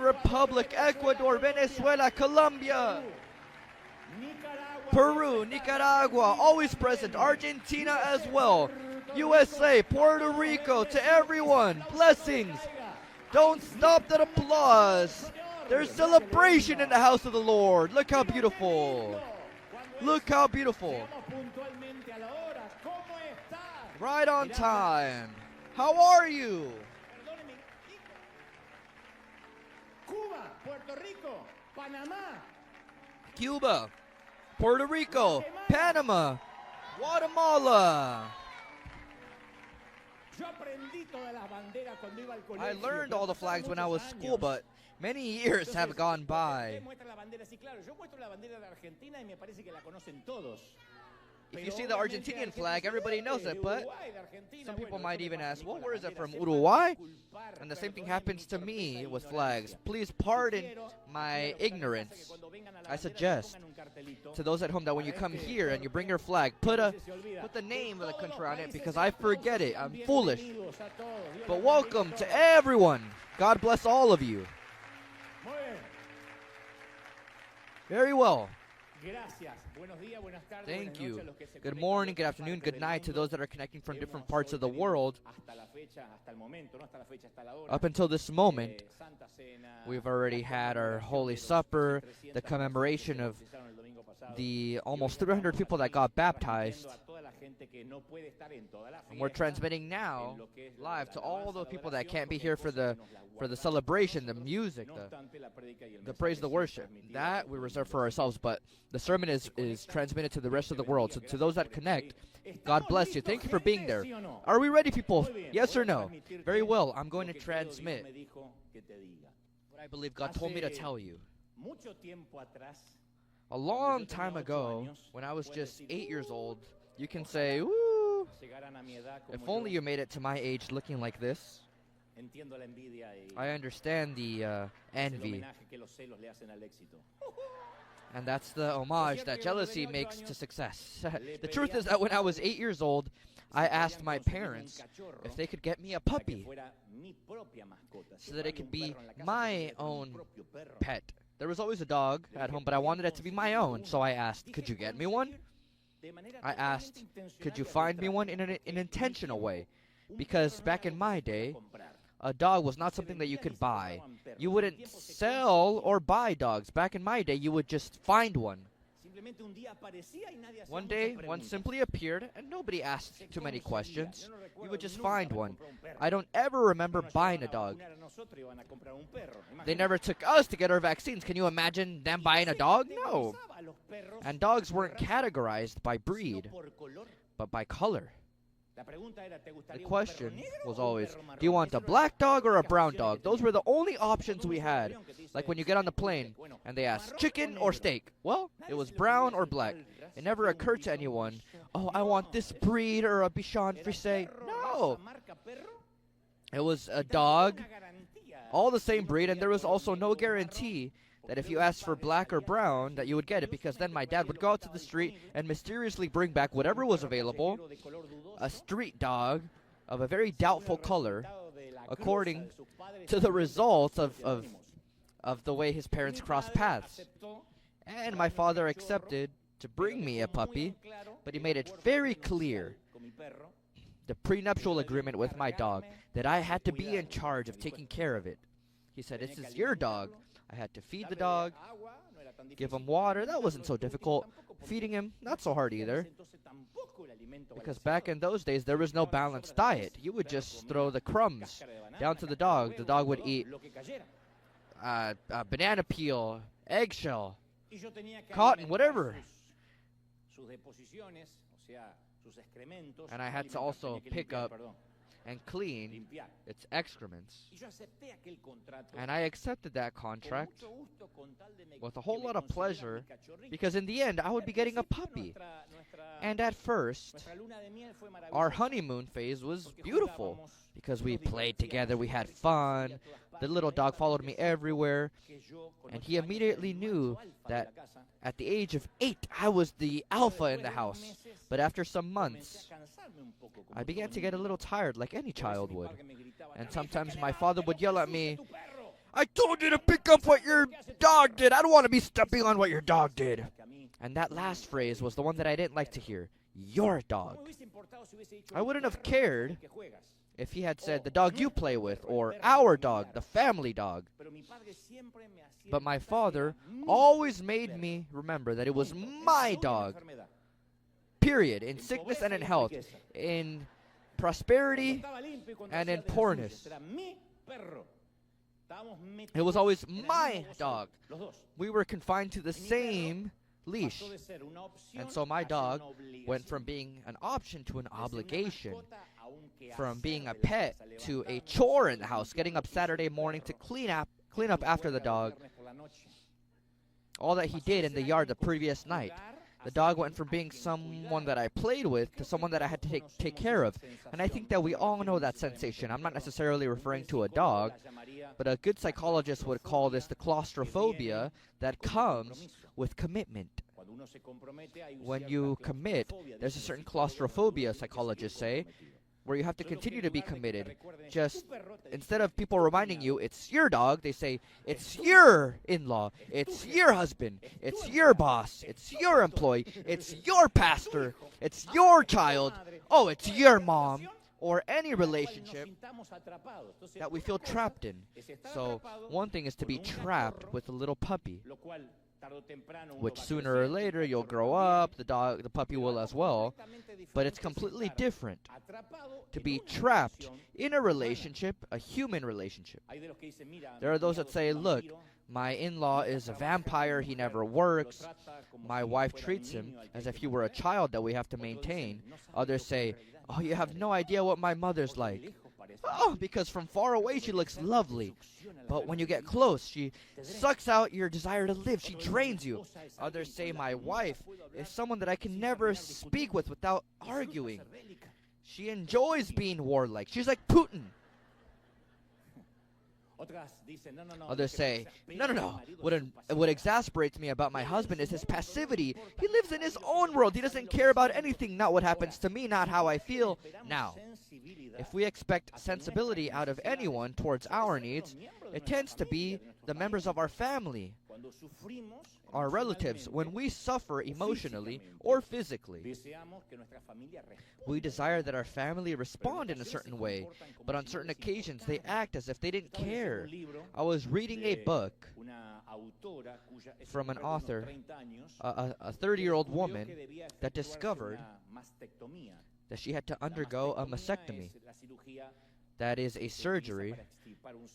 Republic, Ecuador, Venezuela, Colombia, Peru, Nicaragua, always present, Argentina as well, USA, Puerto Rico, to everyone, blessings. Don't stop that applause. There's celebration in the house of the Lord. Look how beautiful. Look how beautiful. Right on time. How are you? Cuba, Puerto Rico, Panama, Guatemala. I learned all the flags when I was school, but many years have gone by. If you see the Argentinian flag, everybody knows it, but some people might even ask, well, where is it from, Uruguay? And the same thing happens to me with flags. Please pardon my ignorance. I suggest to those at home that when you come here and you bring your flag, put the name of the country on it, because I forget it. I'm foolish. But welcome to everyone. God bless all of you. Very well. Thank you. Good morning, good afternoon, good night to those that are connecting from different parts of the world. Up until this moment, we've already had our Holy Supper, the commemoration of the almost 300 people that got baptized. And we're transmitting now live to all the people that can't be here for the celebration, the music, the praise, the worship. That we reserve for ourselves, but the sermon is transmitted to the rest of the world. So to those that connect, God bless you. Thank you for being there. Are we ready, people? Yes or no? Very well. I'm going to transmit what I believe God told me to tell you. A long time ago, when I was just 8 years old, you can say, "Woo! If only you made it to my age looking like this." I understand the envy. And that's the homage that jealousy makes to success. The truth is that when I was 8 years old, I asked my parents if they could get me a puppy so that it could be my own pet. There was always a dog at home, but I wanted it to be my own. So I asked, could you get me one? I asked, could you find me one in an intentional way? Because back in my day, a dog was not something that you could buy. You wouldn't sell or buy dogs. Back in my day, you would just find one. One day, one simply appeared, and nobody asked too many questions. You would just find one. I don't ever remember buying a dog. They never took us to get our vaccines. Can you imagine them buying a dog? No. And dogs weren't categorized by breed, but by color. The question was always, do you want a black dog or a brown dog? Those were the only options we had. Like when you get on the plane and they ask, chicken or steak? Well, it was brown or black. It never occurred to anyone, oh, I want this breed or a Bichon Frise. No. It was a dog, all the same breed, and there was also no guarantee that if you asked for black or brown, that you would get it, because then my dad would go out to the street and mysteriously bring back whatever was available, a street dog of a very doubtful color, according to the results of the way his parents crossed paths. And my father accepted to bring me a puppy, but he made it very clear, the prenuptial agreement with my dog, that I had to be in charge of taking care of it. He said, this is your dog. I had to feed the dog, give him water. That wasn't so difficult. Feeding him, not so hard either. Because back in those days, there was no balanced diet. You would just throw the crumbs down to the dog. The dog would eat banana peel, eggshell, cotton, whatever. And I had to also pick up and clean its excrements. And I accepted that contract with a whole lot of pleasure, because in the end, I would be getting a puppy. And at first, our honeymoon phase was beautiful, because we played together, we had fun, the little dog followed me everywhere, and he immediately knew that at the age of 8, I was the alpha in the house. But after some months, I began to get a little tired, like any child would. And sometimes my father would yell at me, I told you to pick up what your dog did. I don't want to be stepping on what your dog did. And that last phrase was the one that I didn't like to hear. Your dog. I wouldn't have cared if he had said the dog you play with, or our dog, the family dog. But my father always made me remember that it was my dog. Period. In sickness and in health. In prosperity and in poorness. It was always my dog. We were confined to the same leash. And so my dog went from being an option to an obligation. From being a pet to a chore in the house. Getting up Saturday morning to clean up after the dog. All that he did in the yard the previous night. The dog went from being someone that I played with to someone that I had to take care of. And I think that we all know that sensation. I'm not necessarily referring to a dog, but a good psychologist would call this the claustrophobia that comes with commitment. When you commit, there's a certain claustrophobia, psychologists say, where you have to continue to be committed. Just instead of people reminding you it's your dog, they say it's your in-law, it's your husband, it's your boss, it's your employee, it's your pastor, it's your child, oh, it's your mom, or any relationship that we feel trapped in. So one thing is to be trapped with a little puppy, which sooner or later you'll grow up, the puppy will as well, but it's completely different to be trapped in a relationship, a human relationship. There are those that say, look, my in-law is a vampire, he never works, my wife treats him as if he were a child that we have to maintain. Others say, oh, you have no idea what my mother's like. Oh, because from far away she looks lovely. But when you get close, she sucks out your desire to live. She drains you. Others say my wife is someone that I can never speak with without arguing. She enjoys being warlike. She's like Putin. Others say, no. What exasperates me about my husband is his passivity. He lives in his own world. He doesn't care about anything, not what happens to me, not how I feel. Now, if we expect sensibility out of anyone towards our needs, it tends to be the members of our family, our relatives. When we suffer emotionally or physically, we desire that our family respond in a certain way, but on certain occasions they act as if they didn't care. I was reading a book from an author, a 30-year-old woman that discovered that she had to undergo a mastectomy. That is a surgery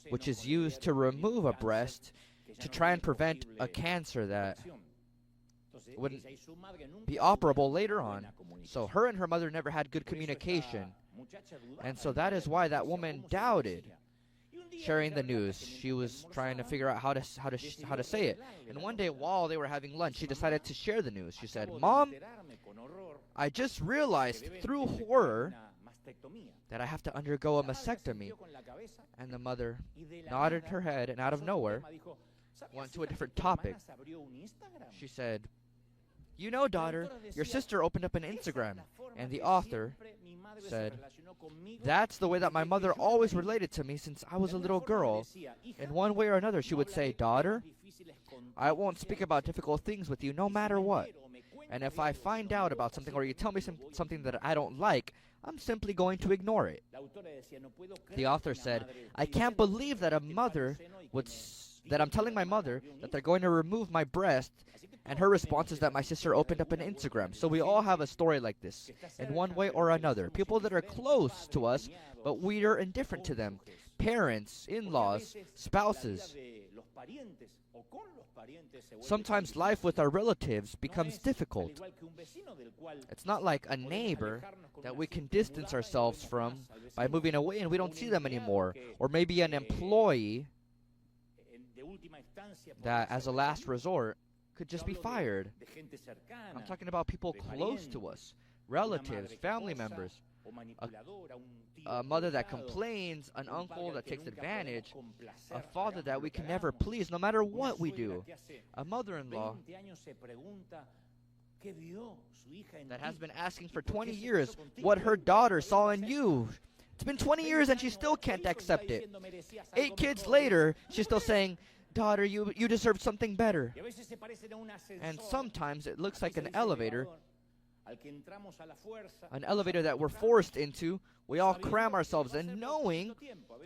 which is used to remove a breast to try and prevent a cancer that wouldn't be operable later on. So her and her mother never had good communication. And so that is why that woman doubted sharing the news. She was trying to figure out how to say it. And one day while they were having lunch, she decided to share the news. She said, "Mom, I just realized through horror that I have to undergo a mastectomy." And the mother nodded her head and out of nowhere went to a different topic. She said, "You know, daughter, your sister opened up an Instagram." And the author said, "That's the way that my mother always related to me since I was a little girl. In one way or another, she would say, 'Daughter, I won't speak about difficult things with you no matter what. And if I find out about something or you tell me something that I don't like, I'm simply going to ignore it.'" The author said, "I can't believe that that I'm telling my mother that they're going to remove my breast, and her response is that my sister opened up an Instagram." So we all have a story like this, in one way or another. People that are close to us, but we are indifferent to them. Parents, in-laws, spouses. Sometimes life with our relatives becomes difficult. It's not like a neighbor that we can distance ourselves from by moving away and we don't see them anymore. Or maybe an employee that, as a last resort, could just be fired. I'm talking about people close to us, relatives, family members, a mother that complains, an uncle that takes advantage, a father that we can never please no matter what we do, a mother-in-law that has been asking for 20 years what her daughter saw in you It's been 20 years and she still can't accept it. 8 kids later, she's still saying, daughter, you deserve something better. And sometimes it looks like an elevator that we're forced into. We all cram ourselves in, knowing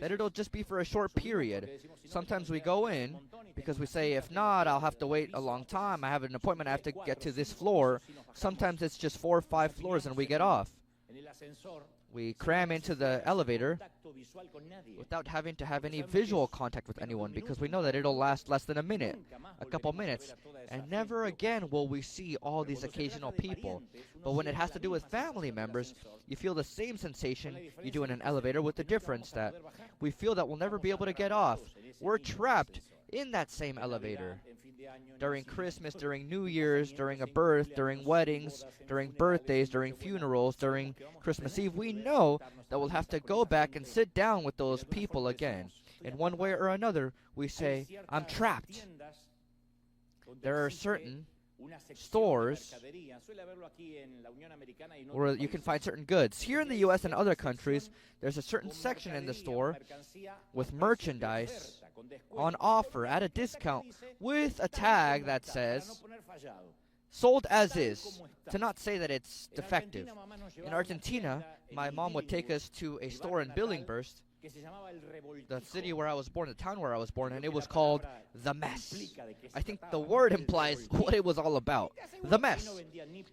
that it'll just be for a short period. Sometimes we go in because we say, if not, I'll have to wait a long time. I have an appointment. I have to get to this floor. Sometimes it's just 4 or 5 floors and we get off. We cram into the elevator without having to have any visual contact with anyone, because we know that it'll last less than a minute, a couple minutes, and never again will we see all these occasional people. But when it has to do with family members, you feel the same sensation you do in an elevator, with the difference that we feel that we'll never be able to get off. We're trapped in that same elevator. During Christmas, during New Year's, during a birth, during weddings, during birthdays, during funerals, during Christmas Eve, we know that we'll have to go back and sit down with those people again. In one way or another, we say, I'm trapped. There are certain stores where you can find certain goods. Here in the U.S. and other countries, there's a certain section in the store with merchandise on offer at a discount with a tag that says sold as is, to not say that it's defective. In Argentina, my mom would take us to a store in Billinghurst, the city where I was born, the town where I was born, and it was called The Mess. I think the word implies what it was all about. The Mess.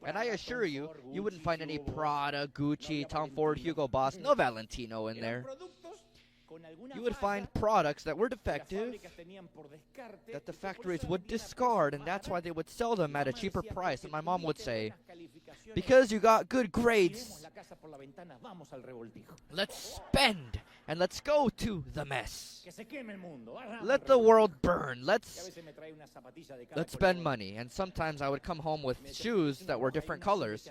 And I assure you, you wouldn't find any Prada, Gucci, Tom Ford, Hugo Boss, no Valentino in there. You would find products that were defective, that the factories would discard, and that's why they would sell them at a cheaper price. And my mom would say, because you got good grades, let's spend, and let's go to The Mess. Let the world burn. Let's spend money. And sometimes I would come home with shoes that were different colors.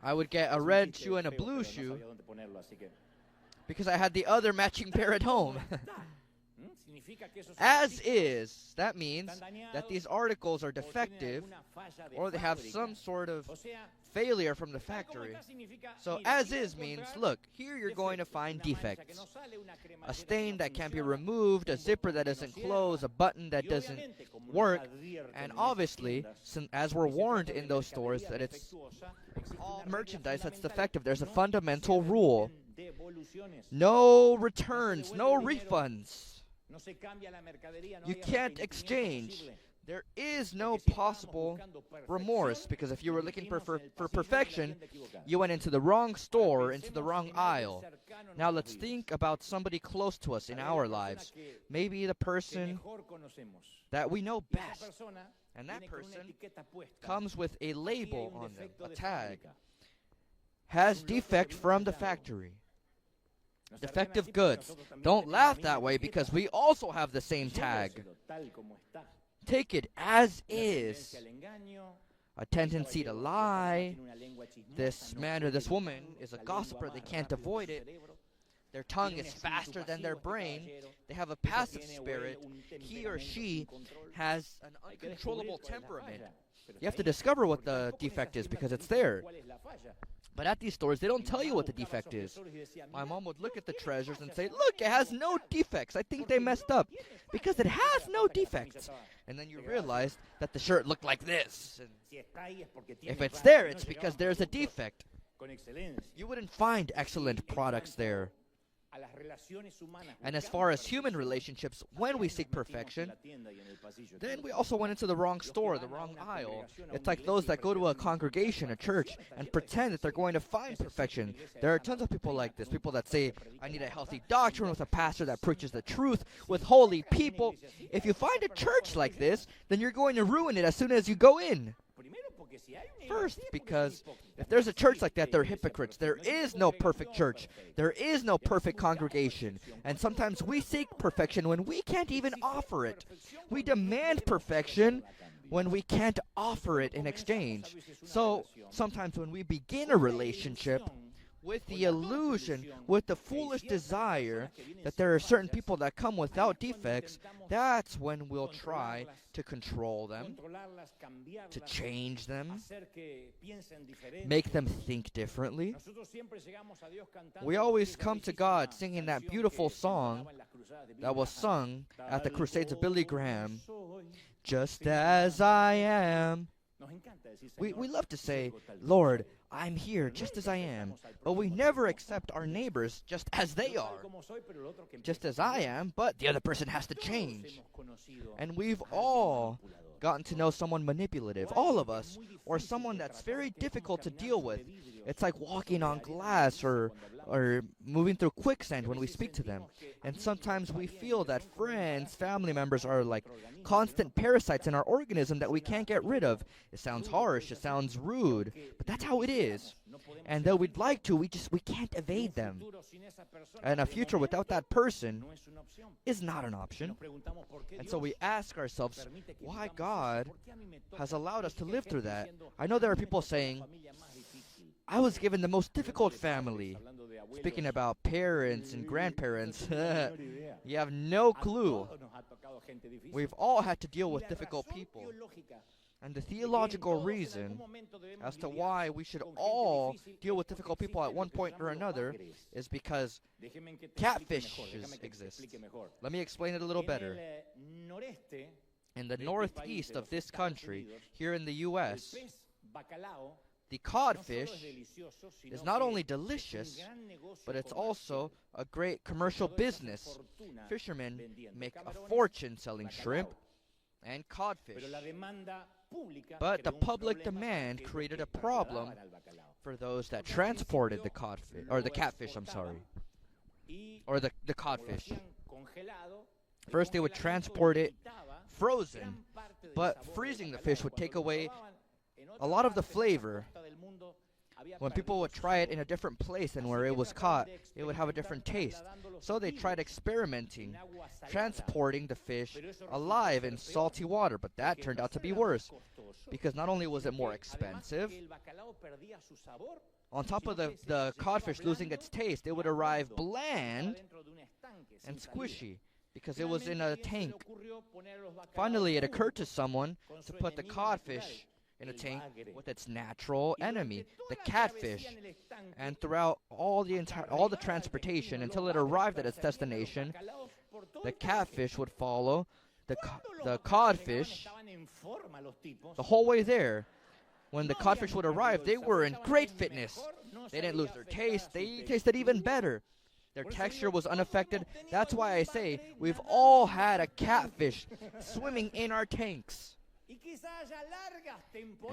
I would get a red shoe and a blue shoe because I had the other matching pair at home. As is, that means that these articles are defective or they have some sort of failure from the factory. So as is means, look, here you're going to find defects. A stain that can't be removed, a zipper that doesn't close, a button that doesn't work, and obviously, as we're warned in those stores that it's all merchandise that's defective, there's a fundamental rule. No returns, no refunds. You can't exchange. There is no possible remorse, because if you were looking for perfection, you went into the wrong store, into the wrong aisle. Now let's think about somebody close to us in our lives. Maybe the person that we know best. And that person comes with a label on them, a tag. Has defect from the factory. Defective goods. Don't laugh that way, because we also have the same tag. Take it as is. A tendency to lie. This man or this woman is a gossiper. They can't avoid it. Their tongue is faster than their brain. They have a passive spirit. He or she has an uncontrollable temperament. You have to discover what the defect is, because it's there. But at these stores, they don't tell you what the defect is. My mom would look at the treasures and say, look, it has no defects. I think they messed up, because it has no defects. And then you realize that the shirt looked like this. And if it's there, it's because there's a defect. You wouldn't find excellent products there. And as far as human relationships, when we seek perfection, then we also went into the wrong store, the wrong aisle. It's like those that go to a congregation, a church, and pretend that they're going to find perfection. There are tons of people like this, people that say, I need a healthy doctrine with a pastor that preaches the truth, with holy people. If you find a church like this, then you're going to ruin it as soon as you go in. First, because if there's a church like that, they're hypocrites. There is no perfect church. There is no perfect congregation. And sometimes we seek perfection when we can't even offer it. We demand perfection when we can't offer it in exchange. So sometimes when we begin a relationship, with the illusion, with the foolish desire that there are certain people that come without defects, that's when we'll try to control them, to change them, make them think differently. We always come to God singing that beautiful song that was sung at the Crusades of Billy Graham, "Just as I am." We love to say, "Lord, I'm here just as I am," but we never accept our neighbors just as they are. Just as I am, but the other person has to change. And we've all gotten to know someone manipulative, all of us, or someone that's very difficult to deal with. It's like walking on glass or moving through quicksand when we speak to them. And sometimes we feel that friends, family members are like constant parasites in our organism that we can't get rid of. It sounds harsh, it sounds rude, but that's how it is. And though we'd like to, we can't evade them. And a future without that person is not an option. And so we ask ourselves why God has allowed us to live through that. I know there are people saying, "I was given the most difficult family." Speaking about parents and grandparents, you have no clue. We've all had to deal with difficult people. And the theological reason as to why we should all deal with difficult people at one point or another is because catfishes exist. Let me explain it a little better. In the northeast of this country, here in the U.S., the codfish is not only delicious, but it's also a great commercial business. Fishermen make a fortune selling shrimp and codfish. But the public demand created a problem for those that transported the codfish, or the catfish, I'm sorry, or the codfish. First they would transport it frozen, but freezing the fish would take away a lot of the flavor. When people would try it in a different place than where it was caught, it would have a different taste. So they tried experimenting, transporting the fish alive in salty water, but that turned out to be worse, because not only was it more expensive, on top of the codfish losing its taste, it would arrive bland and squishy, because it was in a tank. Finally, it occurred to someone to put the codfish in a tank with its natural enemy, the catfish. And throughout all the transportation until it arrived at its destination, the catfish would follow the codfish the whole way there. When the codfish would arrive, they were in great fitness. They didn't lose their taste. They tasted even better. Their texture was unaffected. That's why I say we've all had a catfish swimming in our tanks.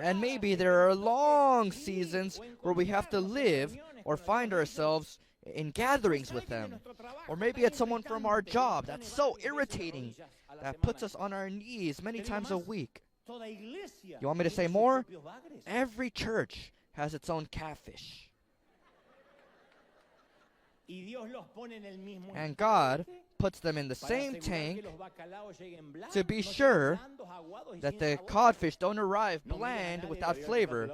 And maybe there are long seasons where we have to live or find ourselves in gatherings with them. Or maybe it's someone from our job that's so irritating that puts us on our knees many times a week. You want me to say more? Every church has its own catfish. And God puts them in the same tank to be sure that the codfish don't arrive bland without flavor.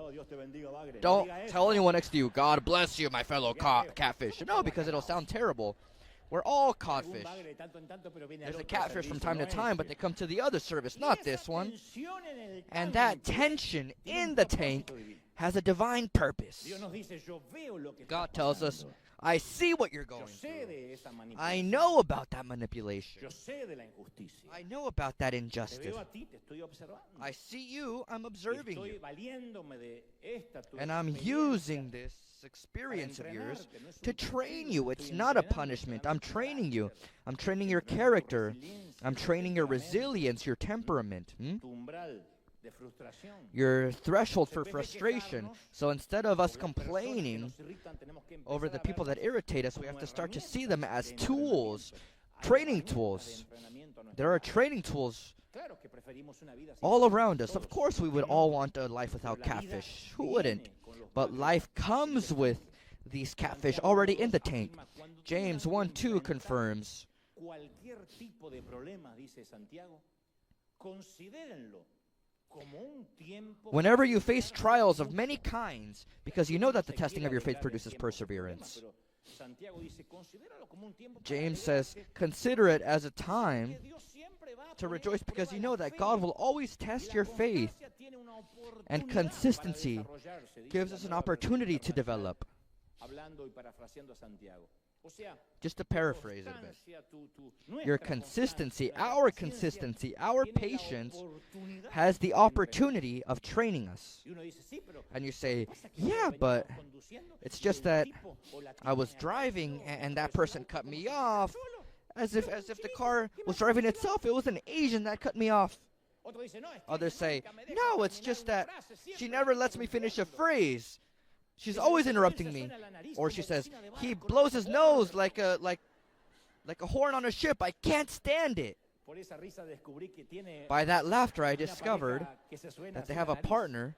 Don't tell anyone next to you, "God bless you, my fellow catfish." No, because it'll sound terrible. We're all codfish. There's a catfish from time to time, but they come to the other service, not this one. And that tension in the tank has a divine purpose. God tells us, "I see what you're going through. I know about that manipulation. I know about that injustice. I see you, I'm observing you. And I'm using this experience of yours to train you. It's not a punishment. I'm training you. I'm training your character. I'm training your resilience, your temperament. Your threshold for frustration. So instead of us complaining over the people that irritate us, we have to start to see them as tools, training tools. There are training tools all around us. Of course, we would all want a life without catfish. Who wouldn't? But life comes with these catfish already in the tank. James 1:2 confirms, Whenever you face trials of many kinds, because you know that the testing of your faith produces perseverance. James says, consider it as a time to rejoice because you know that God will always test your faith. And consistency gives us an opportunity to develop. Just to paraphrase it a bit. Your consistency, our patience has the opportunity of training us. And you say, yeah, but it's just that I was driving and that person cut me off. As if the car was driving itself. It was an Asian that cut me off. Others say, no, it's just that she never lets me finish a phrase. She's always interrupting me. Or she says, he blows his nose like a horn on a ship. I can't stand it. By that laughter, I discovered that they have a partner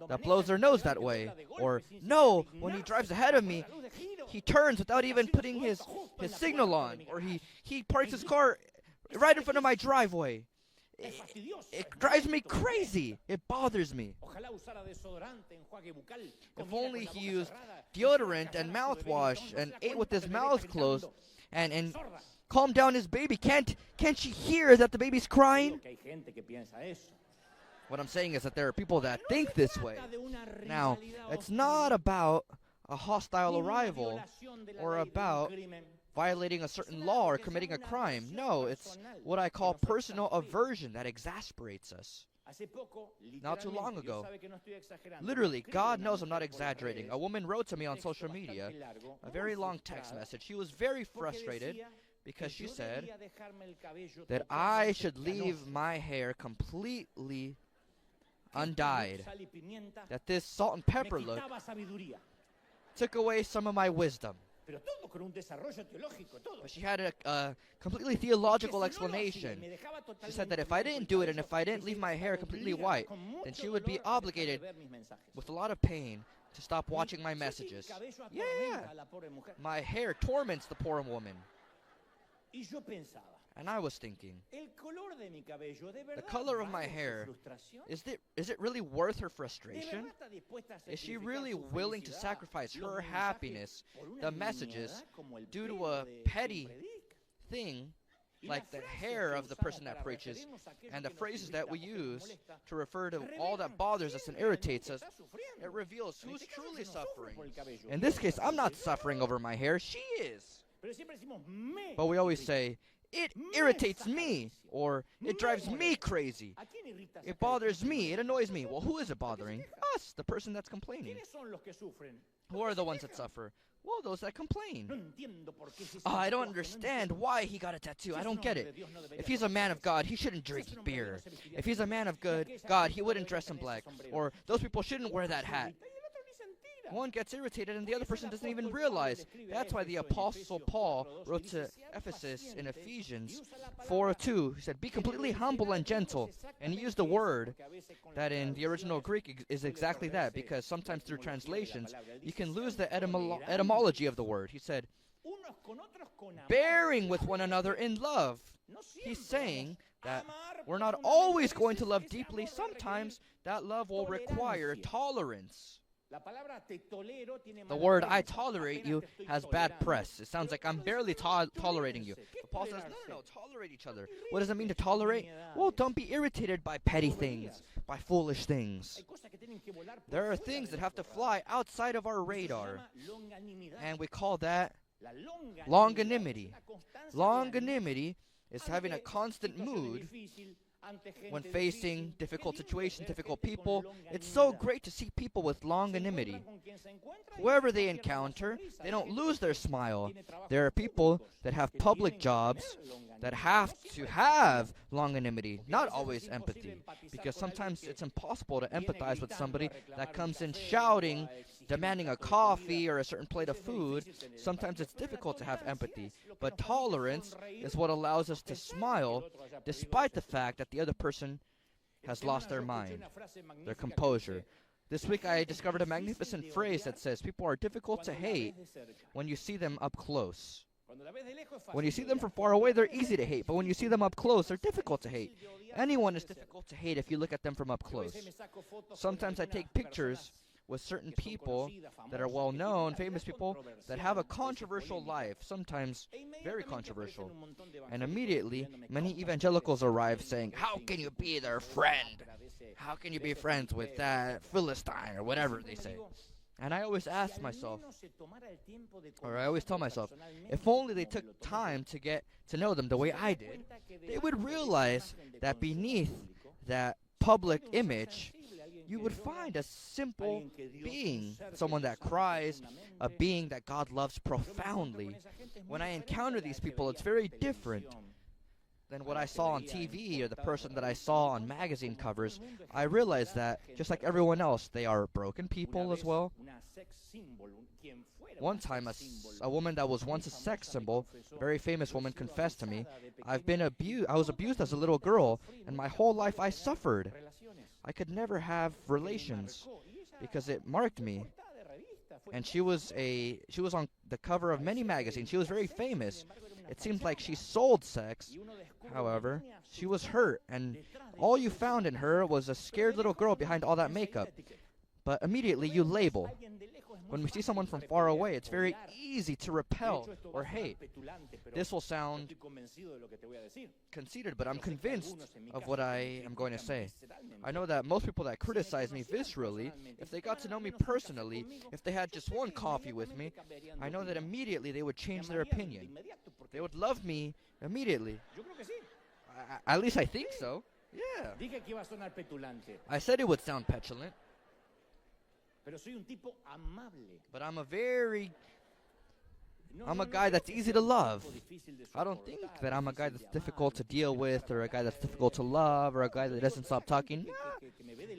that blows their nose that way. Or, no, when he drives ahead of me, he turns without even putting his signal on. Or he parks his car right in front of my driveway. It drives me crazy. It bothers me. If only he used deodorant and mouthwash and ate with his mouth closed and calmed down his baby. Can't she hear that the baby's crying? What I'm saying is that there are people that think this way. Now, it's not about a hostile arrival or about violating a certain law or committing a crime. No, it's what I call personal aversion that exasperates us. Not too long ago, literally, God knows I'm not exaggerating. A woman wrote to me on social media a very long text message. She was very frustrated because she said that I should leave my hair completely undyed, that this salt and pepper look took away some of my wisdom. But she had a completely theological explanation. She said that if I didn't do it and if I didn't leave my hair completely white, then she would be obligated with a lot of pain to stop watching my messages. Yeah, my hair torments the poor woman. And I was thinking, the color of my hair, is it really worth her frustration? Is she really willing to sacrifice her happiness, the messages, due to a petty thing like the hair of the person that preaches and the phrases that we use to refer to all that bothers us and irritates us? It reveals who's truly suffering. In this case, I'm not suffering over my hair, she is. But we always say, it irritates me, or it drives me crazy. It bothers me, it annoys me. Well, who is it bothering? Us, the person that's complaining. Who are the ones that suffer? Well, those that complain. Oh, I don't understand why he got a tattoo. I don't get it. If he's a man of God, he shouldn't drink beer. If he's a man of God, he wouldn't dress in black. Or those people shouldn't wear that hat. One gets irritated and the other person doesn't even realize. That's why the Apostle Paul wrote to Ephesus in Ephesians 4:2. He said, be completely humble and gentle. And he used a word that in the original Greek is exactly that, because sometimes through translations, you can lose the etymology of the word. He said, bearing with one another in love. He's saying that we're not always going to love deeply. Sometimes that love will require tolerance. The word I tolerate you has bad press. It sounds like I'm barely tolerating you. But Paul says, no, tolerate each other. What does it mean to tolerate? Well, don't be irritated by petty things, by foolish things. There are things that have to fly outside of our radar, and we call that longanimity. Longanimity is having a constant mood when facing difficult situations, difficult people. It's so great to see people with longanimity. Whoever they encounter, they don't lose their smile. There are people that have public jobs that have to have longanimity, not always empathy, because sometimes it's impossible to empathize with somebody that comes in shouting, demanding a coffee or a certain plate of food. Sometimes it's difficult to have empathy, but tolerance is what allows us to smile despite the fact that the other person has lost their mind, their composure. This week I discovered a magnificent phrase that says people are difficult to hate when you see them up close. When you see them from far away, they're easy to hate. But when you see them up close, they're difficult to hate. Anyone is difficult to hate if you look at them from up close. Sometimes I take pictures with certain people that are well-known, famous people, that have a controversial life, sometimes very controversial. And immediately, many evangelicals arrive saying, how can you be their friend? How can you be friends with that Philistine, or whatever they say? And I always ask myself, or I always tell myself, if only they took time to get to know them the way I did, they would realize that beneath that public image, you would find a simple being, someone that cries, a being that God loves profoundly. When I encounter these people, it's very different than what I saw on TV or the person that I saw on magazine covers. I realize that, just like everyone else, they are broken people as well. One time, a woman that was once a sex symbol, a very famous woman, confessed to me, I was abused as a little girl, and my whole life I suffered. I could never have relations because it marked me. And she was on the cover of many magazines. She was very famous. It seemed like she sold sex. However, she was hurt, and all you found in her was a scared little girl behind all that makeup. But immediately you label. When we see someone from far away, it's very easy to repel or hate. This will sound conceited, but I'm convinced of what I am going to say. I know that most people that criticize me viscerally, if they got to know me personally, if they had just one coffee with me, I know that immediately they would change their opinion. They would love me immediately. At least I think so. Yeah. I said it would sound petulant. But I'm a guy that's easy to love. I don't think that I'm a guy that's difficult to deal with, or a guy that's difficult to love, or a guy that doesn't stop talking.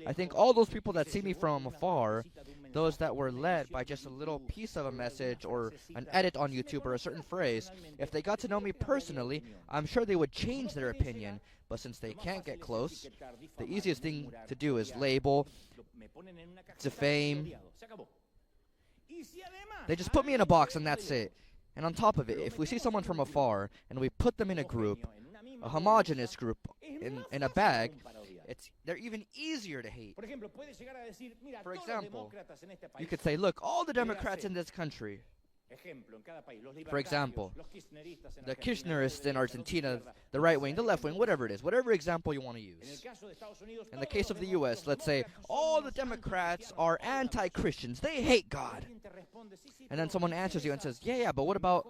I think all those people that see me from afar, those that were led by just a little piece of a message or an edit on YouTube or a certain phrase, if they got to know me personally, I'm sure they would change their opinion. But since they can't get close, the easiest thing to do is label, defame. They just put me in a box and that's it. And on top of it, if we see someone from afar and we put them in a group, a homogeneous group, in a bag, they're even easier to hate. For example, you could say, look, all the Democrats in this country. For example, the Kirchnerists in Argentina, the right wing, the left wing, whatever it is, whatever example you want to use. In the case of the U.S., let's say all the Democrats are anti-Christians. They hate God. And then someone answers you and says, yeah, but what about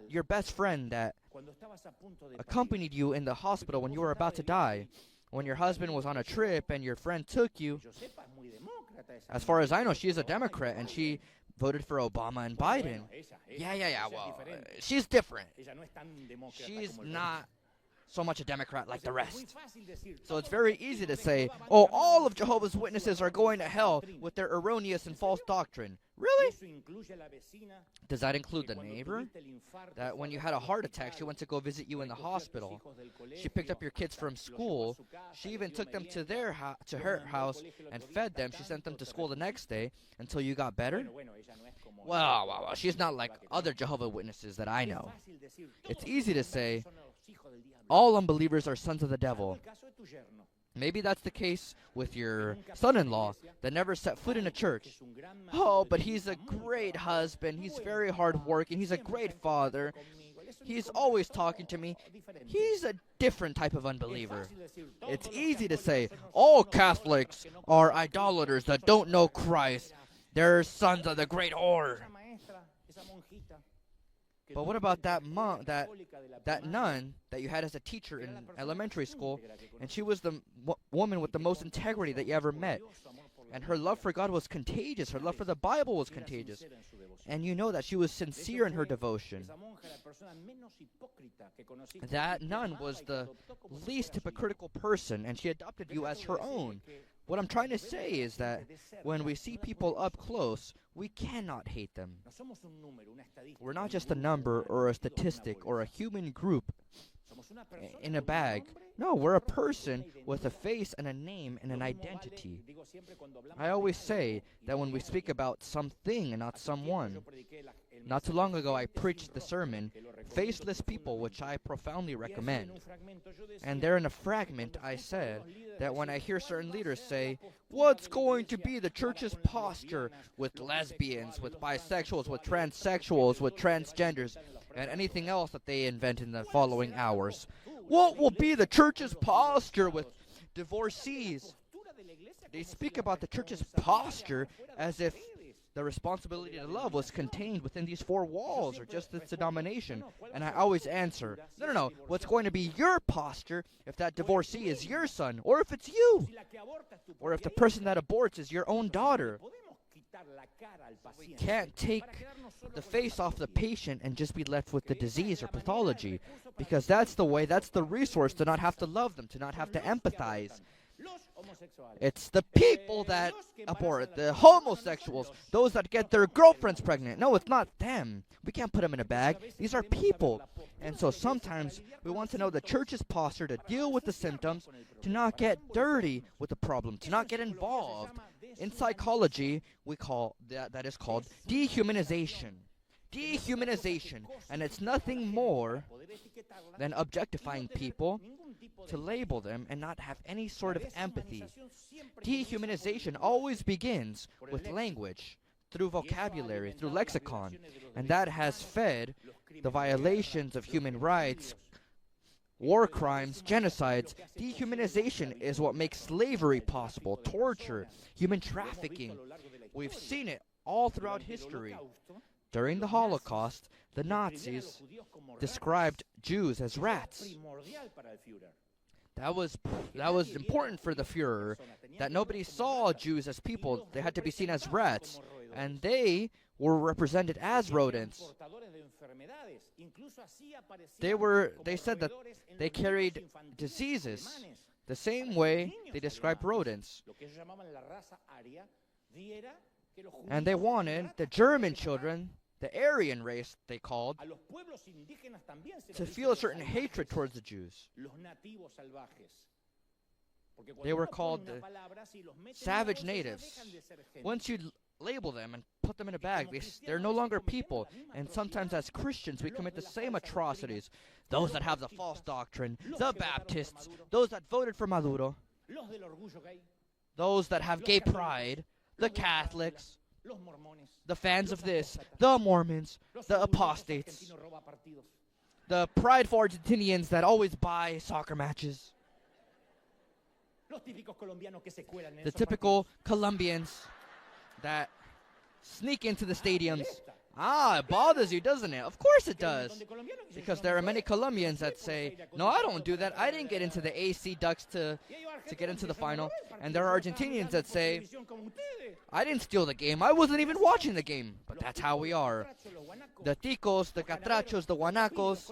your best friend that accompanied you in the hospital when you were about to die? When your husband was on a trip and your friend took you? As far as I know, she's a Democrat and she voted for Obama and Biden. Yeah. Well, she's different. She's not so much a Democrat like the rest. So it's very easy to say, oh, all of Jehovah's Witnesses are going to hell with their erroneous and false doctrine. Really? Does that include the neighbor? That when you had a heart attack, she went to go visit you in the hospital. She picked up your kids from school. She even took them to her house and fed them. She sent them to school the next day until you got better. Well, she's not like other Jehovah's Witnesses that I know. It's easy to say, all unbelievers are sons of the devil. Maybe that's the case with your son-in-law that never set foot in a church. Oh, but he's a great husband. He's very hard-working. He's a great father. He's always talking to me. He's a different type of unbeliever. It's easy to say, all Catholics are idolaters that don't know Christ. They're sons of the great whore. But what about that nun that you had as a teacher in elementary school, and she was the woman with the most integrity that you ever met, and her love for God was contagious, her love for the Bible was contagious, and you know that she was sincere in her devotion. That nun was the least hypocritical person, and she adopted you as her own. What I'm trying to say is that when we see people up close, we cannot hate them. We're not just a number or a statistic or a human group in a bag. No, we're a person with a face and a name and an identity. I always say that when we speak about something and not someone, Not too long ago, I preached the sermon, Faceless People, which I profoundly recommend. And there in a fragment, I said that when I hear certain leaders say, what's going to be the church's posture with lesbians, with bisexuals, with transsexuals, with transgenders, and anything else that they invent in the following hours? What will be the church's posture with divorcees? They speak about the church's posture as if the responsibility to love was contained within these four walls or just its denomination. And I always answer, no. What's going to be your posture if that divorcee is your son, or if it's you, or if the person that aborts is your own daughter? We can't take the face off the patient and just be left with the disease or pathology, because that's the way, that's the resource to not have to love them, to not have to empathize. It's the people that abort, the homosexuals, those that get their girlfriends pregnant. No, it's not them. We can't put them in a bag. These are people. And so sometimes we want to know the church's posture to deal with the symptoms, to not get dirty with the problem, to not get involved. In psychology, we call that is called dehumanization. Dehumanization. And it's nothing more than objectifying people, to label them and not have any sort of empathy. Dehumanization always begins with language, through vocabulary, through lexicon, and that has fed the violations of human rights, war crimes, genocides. Dehumanization is what makes slavery possible, torture, human trafficking. We've seen it all throughout history. During the Holocaust, the Nazis described Jews as rats. That was important for the Führer, that nobody saw Jews as people. They had to be seen as rats, and they were represented as rodents. They said that they carried diseases the same way they described rodents. And they wanted the German children, the Aryan race they called, to feel a certain hatred towards the Jews. They were called the savage natives. Once you label them and put them in a bag, they're no longer people. And sometimes as Christians we commit the same atrocities. Those that have the false doctrine, the Baptists, those that voted for Maduro, those that have gay pride, the Catholics, the fans of this, the Mormons, the apostates, the prideful Argentinians that always buy soccer matches, the typical Colombians that sneak into the stadiums. It bothers you, doesn't it? Of course it does. Because there are many Colombians that say, no, I don't do that. I didn't get into the AC Ducks to get into the final. And there are Argentinians that say, I didn't steal the game. I wasn't even watching the game. But that's how we are. The ticos, the catrachos, the guanacos,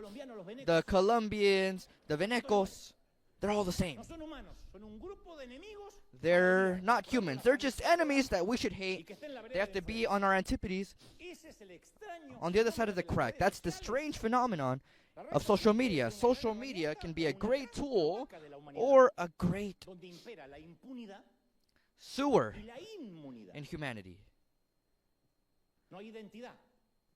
the Colombians, the venecos, they're all the same. They're not humans. They're just enemies that we should hate. They have to be on our antipodes, on the other side of the crack. That's the strange phenomenon of social media. Social media can be a great tool or a great sewer in humanity,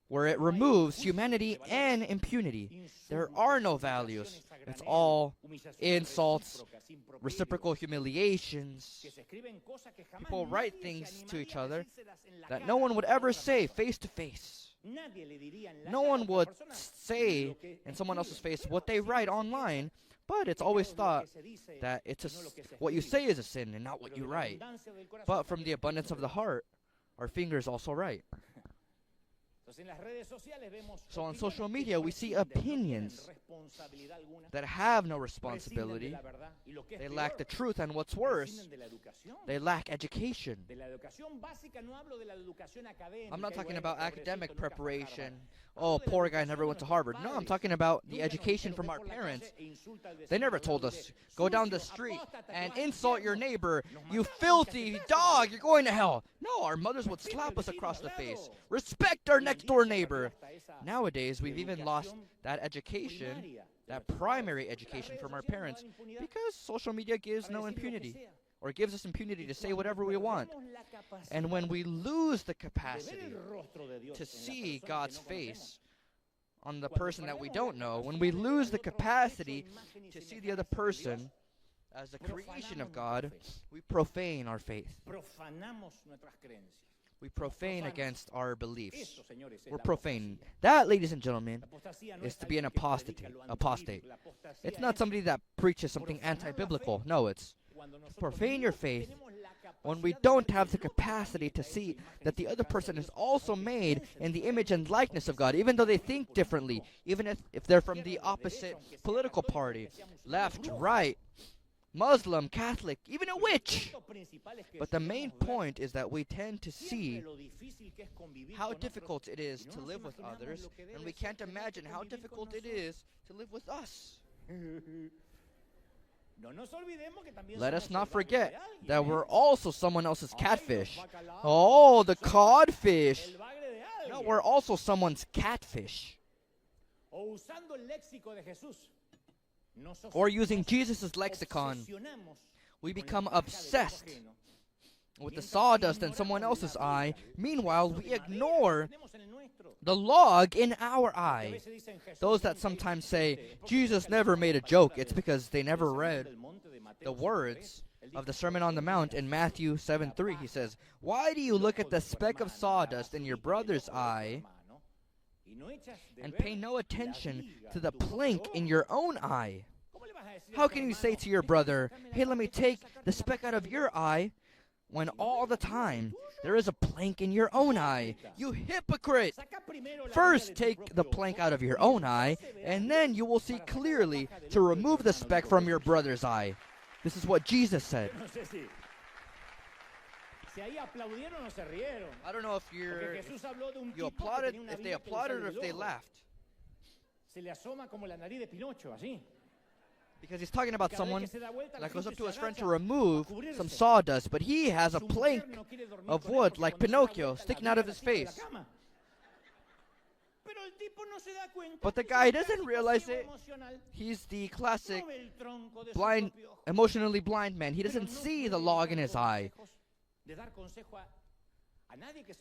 where it removes humanity and impunity. There are no values. It's all insults, reciprocal humiliations. People write things to each other that no one would ever say face to face. No one would say in someone else's face what they write online, but it's always thought that what you say is a sin and not what you write. But from the abundance of the heart, our fingers also write. So on social media, we see opinions that have no responsibility. They lack the truth, and what's worse, they lack education. I'm not talking about academic preparation. Oh, poor guy never went to Harvard. No, I'm talking about the education from our parents. They never told us, go down the street and insult your neighbor. You filthy dog, you're going to hell. No, our mothers would slap us across the face. Respect our next door neighbor. Nowadays, we've even lost that education, that primary education from our parents, because social media gives no impunity. or gives us impunity to say whatever we want. And when we lose the capacity to see God's face on the person that we don't know, when we lose the capacity to see the other person as a creation of God, we profane our faith. We profane against our beliefs. We're profane. That, ladies and gentlemen, is to be an apostate. It's not somebody that preaches something anti-biblical. No, it's to profane your faith when we don't have the capacity to see that the other person is also made in the image and likeness of God, even though they think differently, even if they're from the opposite political party, left, right, Muslim, Catholic, even a witch. But the main point is that we tend to see how difficult it is to live with others, and we can't imagine how difficult it is to live with us. Let us not forget that we're also someone else's catfish. Oh, the codfish. No, we're also someone's catfish. Or using Jesus' lexicon, we become obsessed with the sawdust in someone else's eye. Meanwhile, we ignore the log in our eye. Those that sometimes say, Jesus never made a joke, it's because they never read the words of the Sermon on the Mount in Matthew 7:3. He says, "Why do you look at the speck of sawdust in your brother's eye and pay no attention to the plank in your own eye? How can you say to your brother, hey, let me take the speck out of your eye, when all the time there is a plank in your own eye? You hypocrite! First take the plank out of your own eye, and then you will see clearly to remove the speck from your brother's eye." This is what Jesus said. I don't know if you applauded, if they applauded or if they laughed. Because he's talking about someone that goes up to his friend to remove some sawdust, but he has a plank of wood like Pinocchio sticking out of his face. But the guy doesn't realize it. He's the classic blind, emotionally blind man. He doesn't see the log in his eye.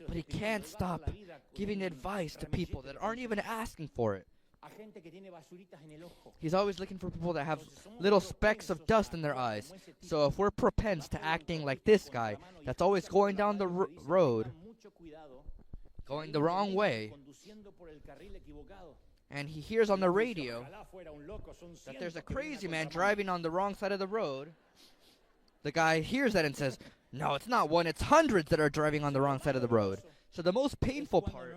But he can't stop giving advice to people that aren't even asking for it. He's always looking for people that have little specks of dust in their eyes. So if we're propense to acting like this guy, that's always going down the road, going the wrong way, and he hears on the radio that there's a crazy man driving on the wrong side of the road, the guy hears that and says, no, it's not one, it's hundreds that are driving on the wrong side of the road. So the most painful part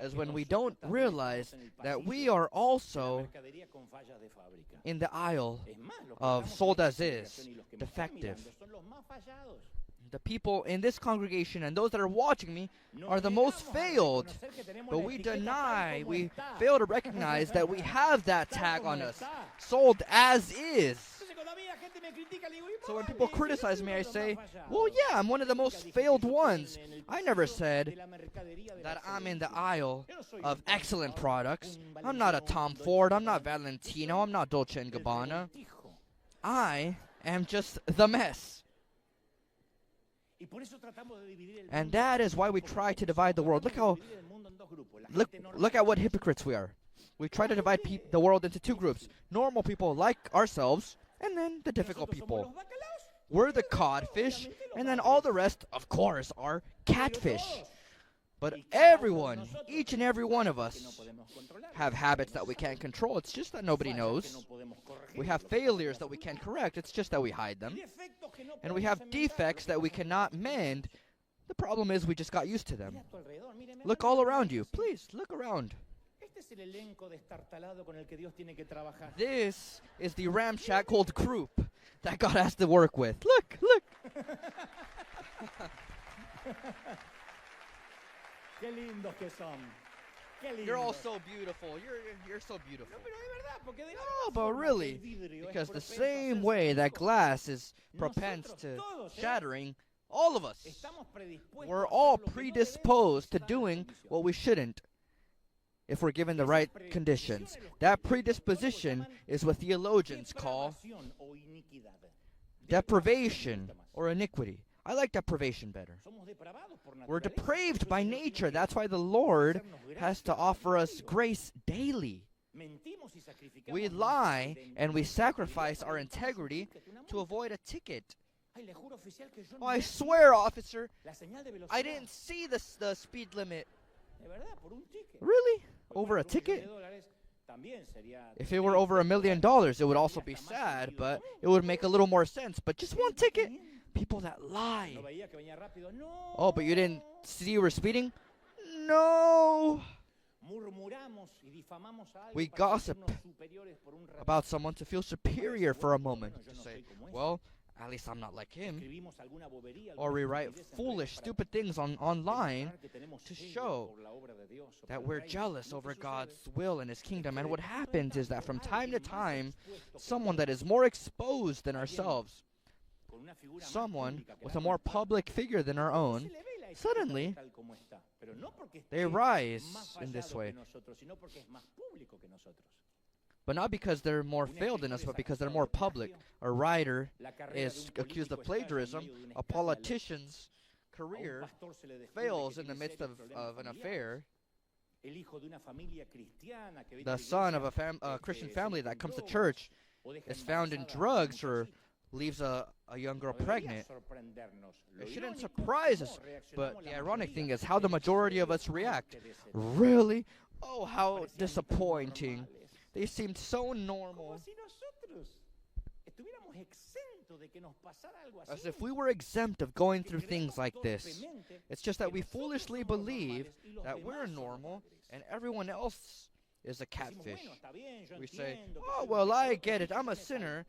is when we don't realize that we are also in the aisle of sold as is, defective. The people in this congregation and those that are watching me are the most failed, but we fail to recognize that we have that tag on us, sold as is. So when people criticize me, I say, well, yeah, I'm one of the most failed ones. I never said that I'm in the aisle of excellent products. I'm not a Tom Ford. I'm not Valentino. I'm not Dolce & Gabbana. I am just the mess. And that is why we try to divide the world. Look at what hypocrites we are. We try to divide the world into two groups. Normal people like ourselves, and then the difficult people. We're the codfish, and then all the rest, of course, are catfish. But everyone, each and every one of us, have habits that we can't control. It's just that nobody knows. We have failures that we can't correct. It's just that we hide them. And we have defects that we cannot mend. The problem is we just got used to them. Look all around you. Please, look around. This is the ramshackle group that God has to work with. Look. You're all so beautiful. You're so beautiful. No, but really, because the same way that glass is propense to shattering, all of us, we're all predisposed to doing what we shouldn't if we're given the right conditions. That predisposition is what theologians call deprivation or iniquity. I like deprivation better. We're depraved by nature. That's why the Lord has to offer us grace daily. We lie and we sacrifice our integrity to avoid a ticket. Oh, I swear, officer, I didn't see the speed limit. Really? Over a ticket? If it were over $1 million, it would also be sad, but it would make a little more sense. But just one ticket? People that lie. Oh, but you didn't see you were speeding? No. We gossip about someone to feel superior for a moment. To say, well, at least I'm not like him. Or we write foolish, stupid things online to show that we're jealous over God's will and His kingdom. And what happens is that from time to time, someone that is more exposed than ourselves, someone with a more public figure than our own, suddenly they rise in this way. But not because they're more failed than us, but because they're more public. A writer is accused of plagiarism. A politician's career fails in the midst of an affair. The son of a Christian family that comes to church is found in drugs or leaves a young girl pregnant. It shouldn't surprise us, but the ironic thing is how the majority of us react. Really? Oh, how disappointing. They seemed so normal. As if we were exempt of going through things like this. It's just that we foolishly believe that we're normal and everyone else is a catfish. We say, oh, well, I get it. I'm a sinner.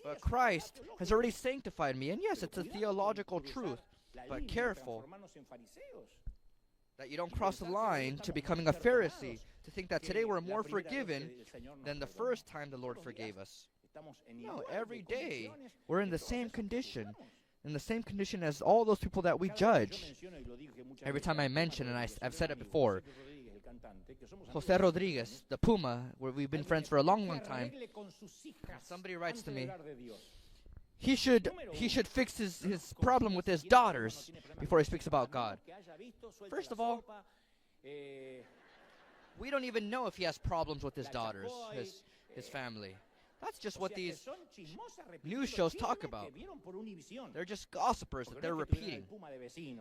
But Christ has already sanctified me. And yes, it's a theological truth. But careful that you don't cross the line to becoming a Pharisee, to think that today we're more forgiven than the first time the Lord forgave us. No, every day we're in the same condition. In the same condition as all those people that we judge. Every time I mention, and I've said it before, Jose Rodriguez, the Puma, where we've been friends for a long, long time, somebody writes to me, he should fix his problem with his daughters before he speaks about God. First of all, we don't even know if he has problems with his daughters, his family. That's just what these news shows talk about. They're just gossipers that they're repeating.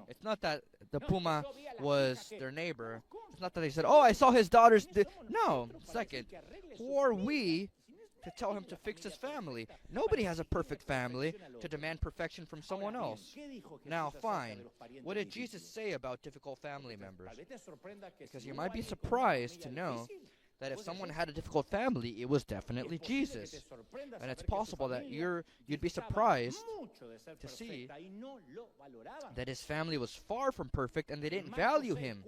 It's not that the Puma was their neighbor. It's not that they said, oh, I saw his daughters. No. Second, who are we to tell him to fix his family? Nobody has a perfect family to demand perfection from someone else. Now, fine. What did Jesus say about difficult family members? Because you might be surprised to know that if someone had a difficult family, it was definitely Jesus. And it's possible that you'd be surprised to see that his family was far from perfect and they didn't value him.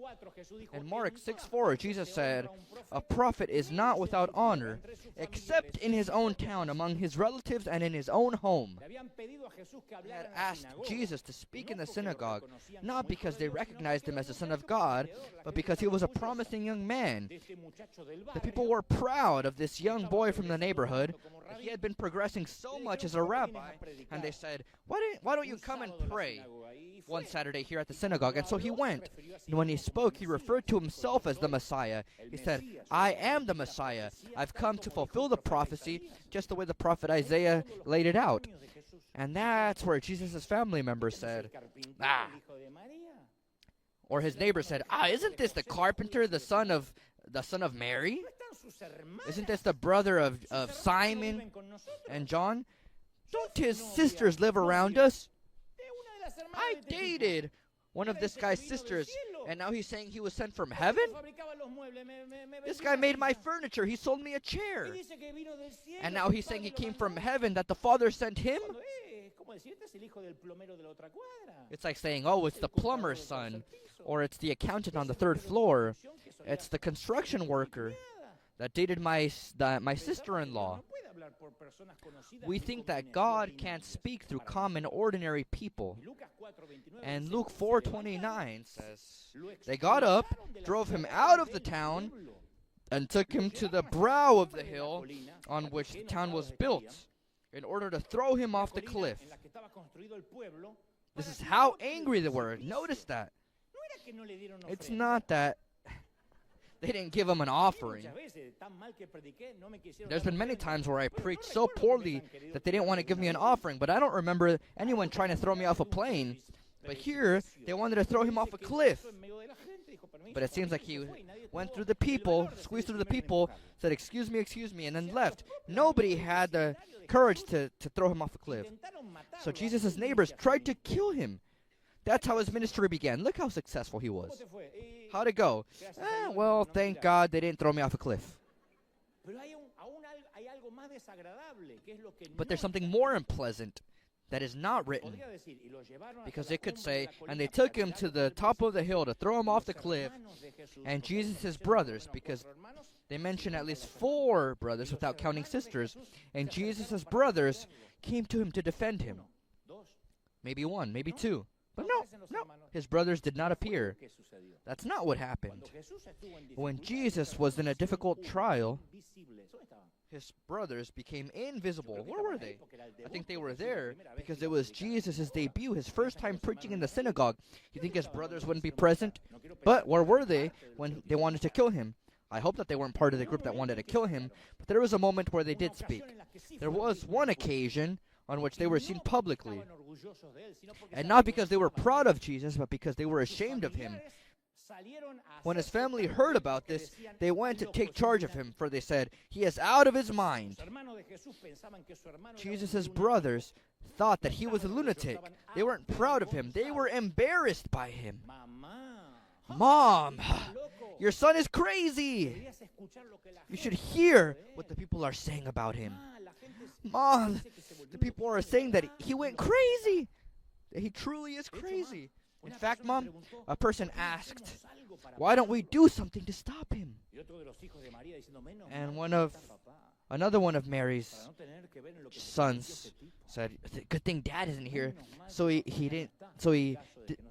In Mark 6:4, Jesus said, a prophet is not without honor, except in his own town, among his relatives, and in his own home. They had asked Jesus to speak in the synagogue, not because they recognized him as the Son of God, but because he was a promising young man. The people were proud of this young boy from the neighborhood. He had been progressing so much as a rabbi, and they said, why don't you come and pray one Saturday here at the synagogue? And so he went. And when he spoke, he referred to himself as the Messiah. He said, I am the Messiah. I've come to fulfill the prophecy just the way the prophet Isaiah laid it out. And that's where Jesus' family members said, or his neighbor said, isn't this the carpenter, the son of Mary? Isn't this the brother of Simon and John? Don't his sisters live around us? I dated one of this guy's sisters, and now he's saying he was sent from heaven? This guy made my furniture. He sold me a chair. And now he's saying he came from heaven, that the Father sent him? It's like saying, oh, it's the plumber's son, or it's the accountant on the third floor. It's the construction worker that dated my sister-in-law. We think that God can't speak through common, ordinary people. And Luke 4:29 says, they got up, drove him out of the town, and took him to the brow of the hill on which the town was built, in order to throw him off the cliff. This is how angry they were. Notice that. It's not that they didn't give him an offering. There's been many times where I preached so poorly that they didn't want to give me an offering, but I don't remember anyone trying to throw me off a plane. But here, they wanted to throw him off a cliff. But it seems like he went through the people, squeezed through the people, said, excuse me, and then left. Nobody had the courage to throw him off a cliff. So Jesus' neighbors tried to kill him. That's how his ministry began. Look how successful he was. How'd it go? Well, thank God they didn't throw me off a cliff. But there's something more unpleasant that is not written. Because it could say, and they took him to the top of the hill to throw him off the cliff, and Jesus' brothers, because they mention at least 4 brothers without counting sisters, and Jesus' brothers came to him to defend him. Maybe 1, maybe 2. But no, his brothers did not appear. That's not what happened. When Jesus was in a difficult trial, his brothers became invisible. Where were they? I think they were there because it was Jesus' debut, his first time preaching in the synagogue. You think his brothers wouldn't be present? But where were they when they wanted to kill him? I hope that they weren't part of the group that wanted to kill him, but there was a moment where they did speak. There was one occasion on which they were seen publicly. And not because they were proud of Jesus, but because they were ashamed of him. When his family heard about this, they went to take charge of him, for they said, he is out of his mind. Jesus' brothers thought that he was a lunatic. They weren't proud of him. They were embarrassed by him. Mom, your son is crazy. You should hear what the people are saying about him. Mom, the people are saying that he went crazy. That he truly is crazy. In fact, Mom, a person asked, why don't we do something to stop him? And another one of Mary's sons said, good thing Dad isn't here, so he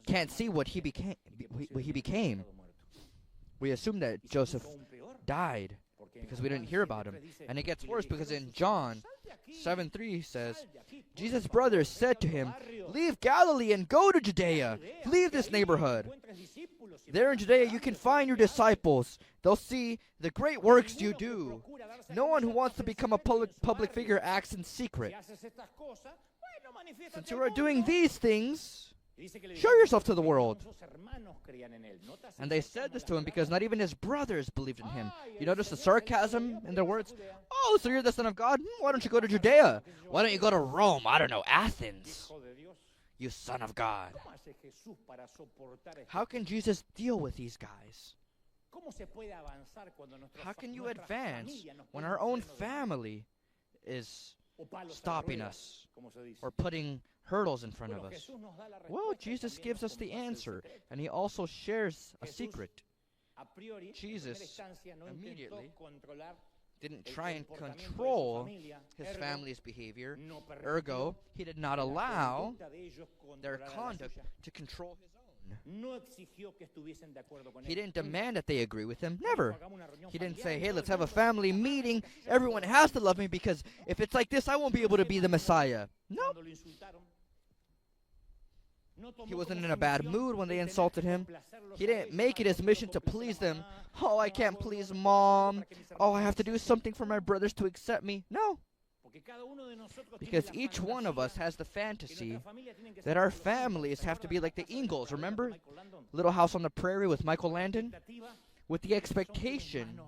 can't see what he became. We assume that Joseph died because we didn't hear about him. And it gets worse because in John 7:3 says, Jesus' brothers said to him, leave Galilee and go to Judea. Leave this neighborhood. There in Judea you can find your disciples. They'll see the great works you do. No one who wants to become a public figure acts in secret. Since you are doing these things, show yourself to the world. And they said this to him because not even his brothers believed in him. You notice the sarcasm in their words? Oh, so you're the Son of God? Why don't you go to Judea? Why don't you go to Rome? I don't know, Athens. You Son of God. How can Jesus deal with these guys? How can you advance when our own family is stopping us or putting hurdles in front of us? Well, Jesus gives us the answer, and he also shares a secret. Jesus immediately didn't try and control his family's behavior. Ergo, he did not allow their conduct to control his own. He didn't demand that they agree with him. Never. He didn't say, hey, let's have a family meeting. Everyone has to love me because if it's like this, I won't be able to be the Messiah. No. He wasn't in a bad mood when they insulted him. He didn't make it his mission to please them. Oh, I can't please Mom. Oh, I have to do something for my brothers to accept me. No. Because each one of us has the fantasy that our families have to be like the Ingalls. Remember? Little House on the Prairie with Michael Landon? With the expectation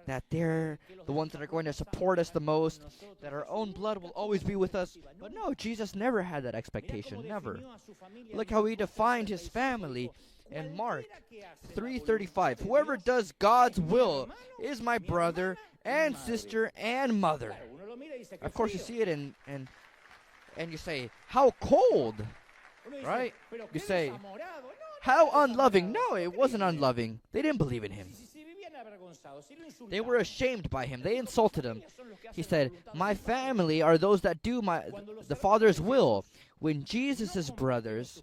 that they're the ones that are going to support us the most, that our own blood will always be with us. But no, Jesus never had that expectation, never. Look how he defined his family in Mark 3:35. Whoever does God's will is my brother and sister and mother. Of course, you see it and you say, how cold, right? You say, how unloving. No, it wasn't unloving. They didn't believe in him. They were ashamed by him. They insulted him. He said, my family are those that do the Father's will. When Jesus' brothers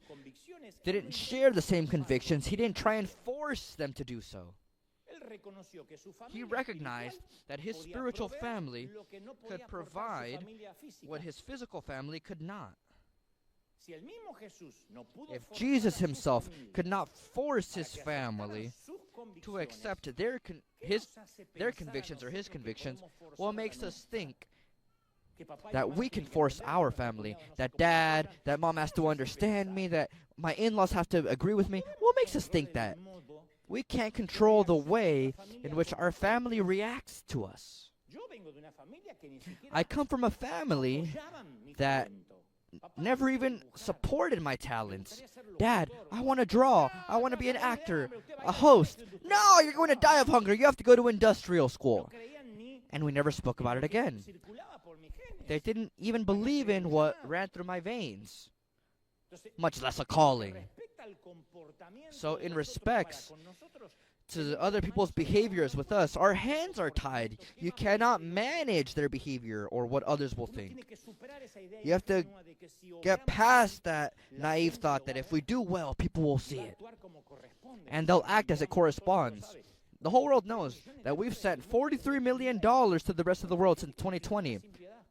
didn't share the same convictions, he didn't try and force them to do so. He recognized that his spiritual family could provide what his physical family could not. If Jesus himself could not force his family to accept their convictions or his convictions, what makes us think that we can force our family, that mom has to understand me, that my in-laws have to agree with me? What makes us think that? We can't control the way in which our family reacts to us. I come from a family that never even supported my talents. Dad, I want to draw. I want to be an actor, a host. No, you're going to die of hunger. You have to go to industrial school. And we never spoke about it again. They didn't even believe in what ran through my veins, much less a calling. So in respects to other people's behaviors with us, our hands are tied. You cannot manage their behavior or what others will think. You have to get past that naive thought that if we do well, people will see it. And they'll act as it corresponds. The whole world knows that we've sent $43 million to the rest of the world since 2020.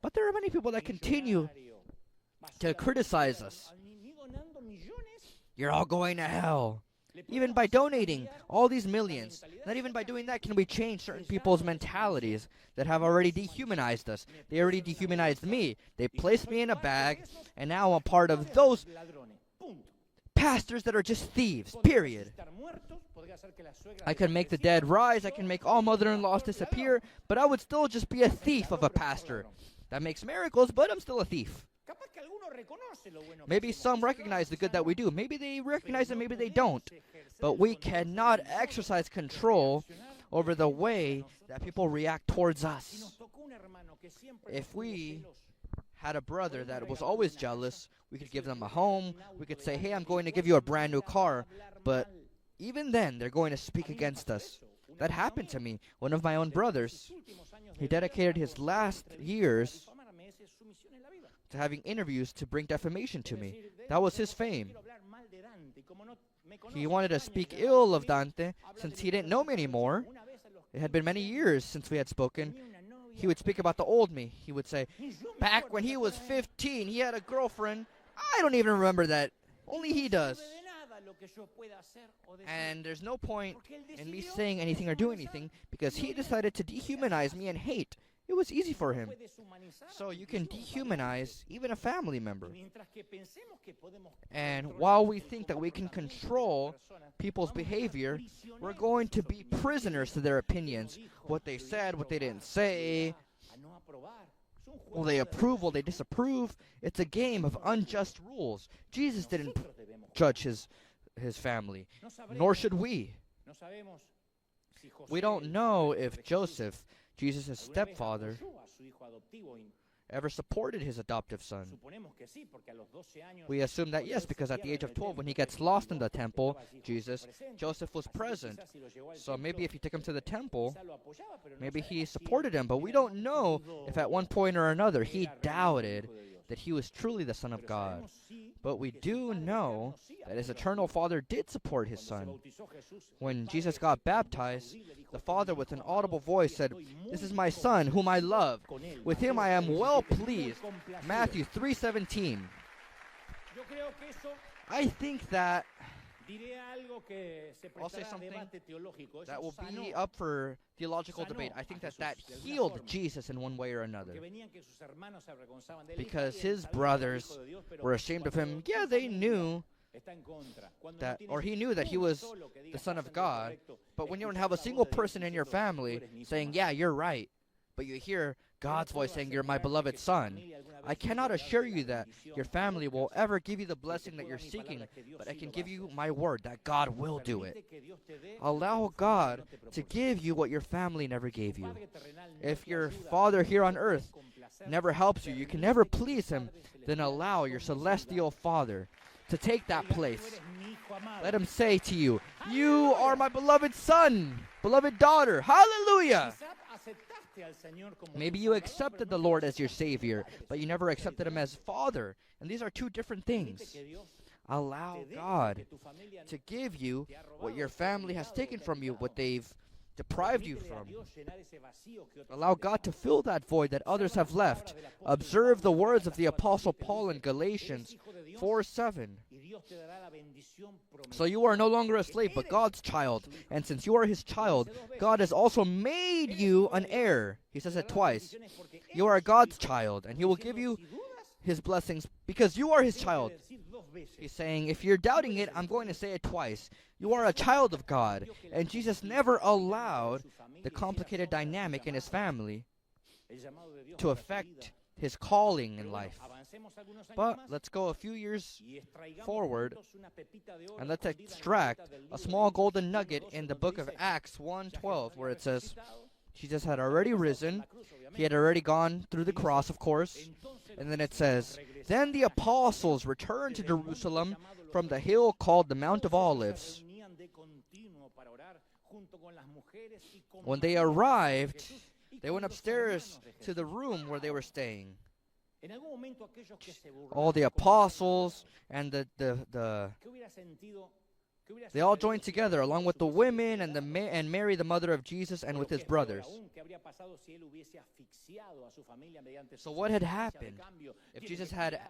But there are many people that continue to criticize us. You're all going to hell. Even by donating all these millions, not even by doing that can we change certain people's mentalities that have already dehumanized us. They already dehumanized me. They placed me in a bag, and now I'm part of those pastors that are just thieves, period. I can make the dead rise, I can make all mother-in-laws disappear, but I would still just be a thief of a pastor that makes miracles, but I'm still a thief. Maybe some recognize the good that we do. Maybe they recognize it, maybe they don't. But we cannot exercise control over the way that people react towards us. If we had a brother that was always jealous, we could give them a home. We could say, hey, I'm going to give you a brand new car. But even then, they're going to speak against us. That happened to me. One of my own brothers, he dedicated his last years to having interviews to bring defamation to me. That was his fame. He wanted to speak ill of Dante since he didn't know me anymore. It had been many years since we had spoken. He would speak about the old me. He would say, back when he was 15, he had a girlfriend. I don't even remember that. Only he does. And there's no point in me saying anything or doing anything because he decided to dehumanize me and hate. It was easy for him. So you can dehumanize even a family member. And while we think that we can control people's behavior, we're going to be prisoners to their opinions. What they said, what they didn't say. Will they approve? Will they disapprove? It's a game of unjust rules. Jesus didn't judge his family, nor should we. We don't know if Joseph, Jesus' stepfather, ever supported his adoptive son. We assume that yes, because at the age of 12, when he gets lost in the temple, Joseph was present. So maybe if he took him to the temple, maybe he supported him. But we don't know if at one point or another he doubted that he was truly the Son of God. But we do know that his eternal Father did support his Son. When Jesus got baptized, the Father with an audible voice said, "This is my Son, whom I love. With him I am well pleased." Matthew 3:17. I think that I'll say something that will be up for theological debate. I think that healed Jesus in one way or another. Because his brothers were ashamed of him. Yeah, they knew that, or he knew that he was the Son of God. But when you don't have a single person in your family saying, yeah, you're right, but you hear God's voice saying, you're my beloved Son, I cannot assure you that your family will ever give you the blessing that you're seeking, but I can give you my word that God will do it. Allow God to give you what your family never gave you. If your father here on earth never helps you, you can never please him, then allow your celestial Father to take that place. Let him say to you, you are my beloved son, beloved daughter. Hallelujah! Maybe you accepted the Lord as your Savior, but you never accepted him as Father. And these are two different things. Allow God to give you what your family has taken from you, what they've deprived you from. Allow God to fill that void that others have left. Observe the words of the Apostle Paul in Galatians 4:7. So you are no longer a slave, but God's child. And since you are his child, God has also made you an heir. He says it twice. You are God's child, and he will give you his blessings because you are his child. He's saying, if you're doubting it, I'm going to say it twice. You are a child of God, and Jesus never allowed the complicated dynamic in his family to affect his calling in life. But let's go a few years forward, and let's extract a small golden nugget in the book of Acts 1:12, where it says, Jesus had already risen. He had already gone through the cross, of course. And then it says, then the apostles returned to Jerusalem from the hill called the Mount of Olives. When they arrived, they went upstairs to the room where they were staying. All the apostles and they all joined together, along with the women and Mary, the mother of Jesus, and with his brothers. So what had happened if Jesus had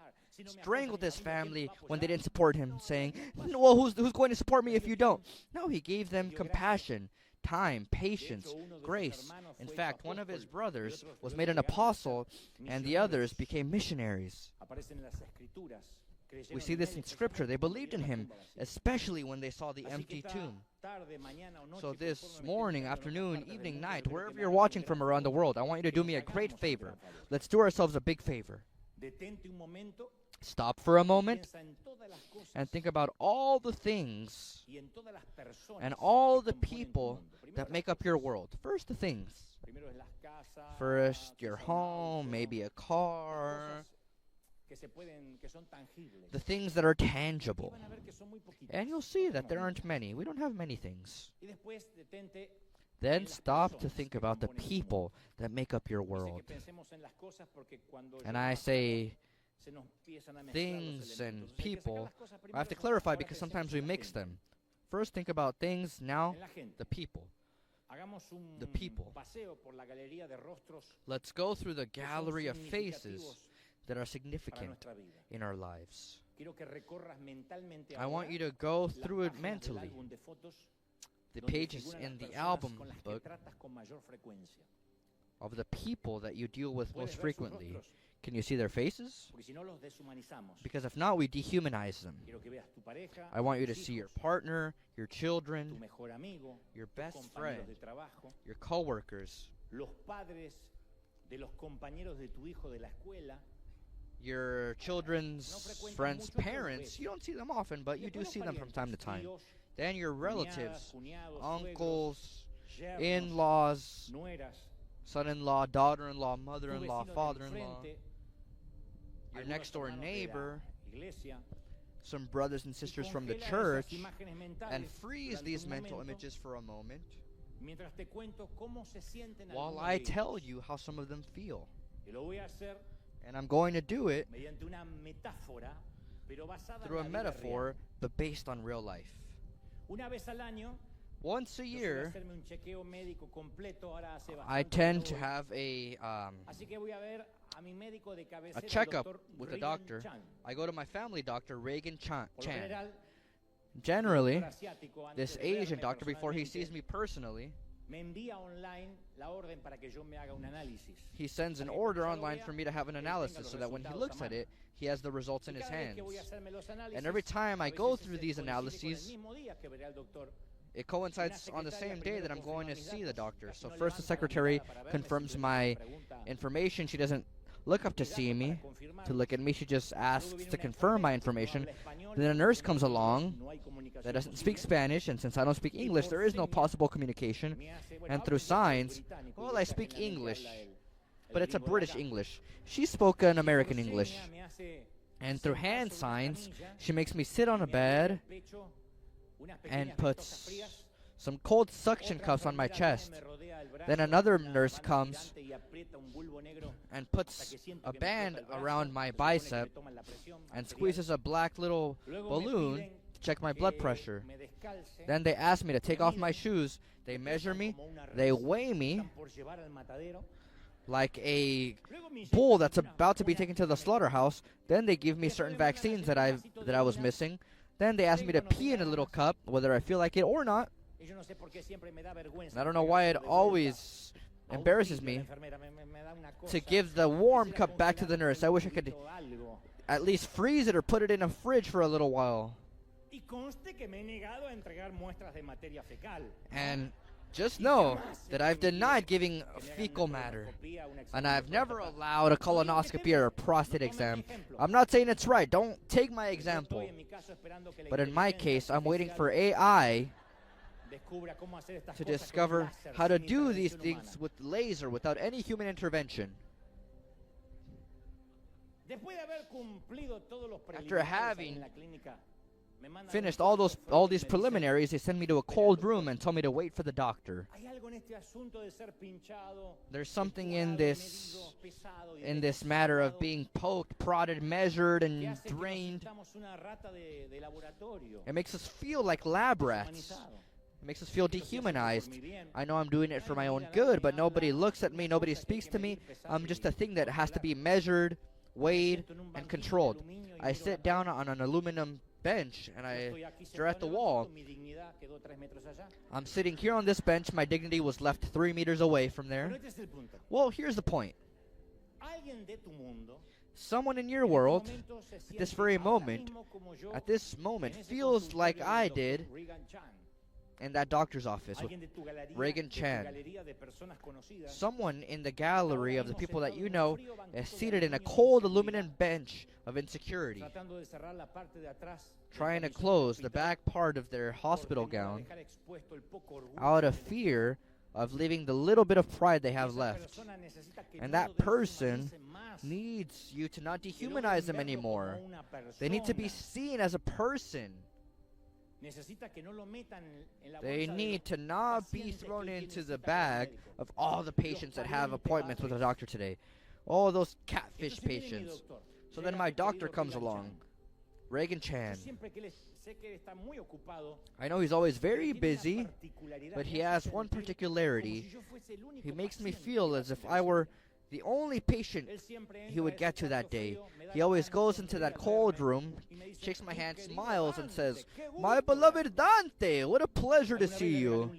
strangled his family when they didn't support him, saying, well, who's going to support me if you don't? No, he gave them compassion, time, patience, grace. In fact, one of his brothers was made an apostle, and the others became missionaries. We see this in Scripture. They believed in him, especially when they saw the empty tomb. So this morning, afternoon, evening, night, wherever you're watching from around the world, I want you to do me a great favor. Let's do ourselves a big favor. Stop for a moment and think about all the things and all the people that make up your world. First, the things. First, your home, maybe a car. The things that are tangible. And you'll see that there aren't many. We don't have many things. Then stop to think about the people that make up your world. And I say things and people. I have to clarify because sometimes we mix them. First think about things, now the people. The people. Let's go through the gallery of faces that are significant in our lives. I want you to go through it mentally. The pages in the album book of the people that you deal with most frequently. Can you see their faces? Because if not, we dehumanize them. I want you to see your partner, your children, your best friend, your coworkers, your children's friends' parents. You don't see them often, but you do see them from time to time. Then your relatives, uncles, in-laws, son-in-law, daughter-in-law, mother-in-law, father-in-law, your next-door neighbor, some brothers and sisters from the church, and freeze these mental images for a moment while I tell you how some of them feel. And I'm going to do it through a metaphor, but based on real life. Once a year, I tend to have a checkup with a doctor. I go to my family doctor, Reagan Chan. Generally, this Asian doctor, before he sees me personally, he sends an order online for me to have an analysis so that when he looks at it, he has the results in his hands. And every time I go through these analyses, it coincides on the same day that I'm going to see the doctor. So first the secretary confirms my information. She doesn't look up to see me, to look at me. She just asks to confirm my information. Then a nurse comes along that doesn't speak Spanish, and since I don't speak English, there is no possible communication. And through signs, well, I speak English, but it's a British English. She spoke an American English. And through hand signs, she makes me sit on a bed and puts some cold suction cuffs on my chest. Then another nurse comes and puts a band around my bicep and squeezes a black little balloon to check my blood pressure. Then they ask me to take off my shoes. They measure me. They weigh me like a bull that's about to be taken to the slaughterhouse. Then they give me certain vaccines that I was missing. Then they ask me to pee in a little cup, whether I feel like it or not. And I don't know why it always embarrasses me to give the warm cup back to the nurse. I wish I could at least freeze it or put it in a fridge for a little while. And just know that I've denied giving fecal matter. And I've never allowed a colonoscopy or a prostate exam. I'm not saying it's right. Don't take my example. But in my case, I'm waiting for AI to discover how to do these things with laser without any human intervention. After having finished all these preliminaries, they send me to a cold room and tell me to wait for the doctor. There's something in this matter of being poked, prodded, measured, and drained. It makes us feel like lab rats. It makes us feel dehumanized. I know I'm doing it for my own good, but nobody looks at me, nobody speaks to me. I'm just a thing that has to be measured, weighed, and controlled. I sit down on an aluminum bench and I stare at the wall. I'm sitting here on this bench. My dignity was left 3 meters away from there. Well, here's the point. Someone in your world, at this very moment, feels like I did in that doctor's office with Reagan Chan. Someone in the gallery of the people that you know is seated in a cold aluminum bench of insecurity, trying to close the back part of their hospital gown out of fear of leaving the little bit of pride they have left. And that person needs you to not dehumanize them anymore. They need to be seen as a person. They need to not be thrown into the bag of all the patients that have appointments with a doctor today. All those catfish patients. So then my doctor comes along, Reagan Chan. I know he's always very busy, but he has one particularity. He makes me feel as if I were the only patient he would get to that day. He always goes into that cold room, shakes my hand, smiles, and says, "My beloved Dante, what a pleasure to see you."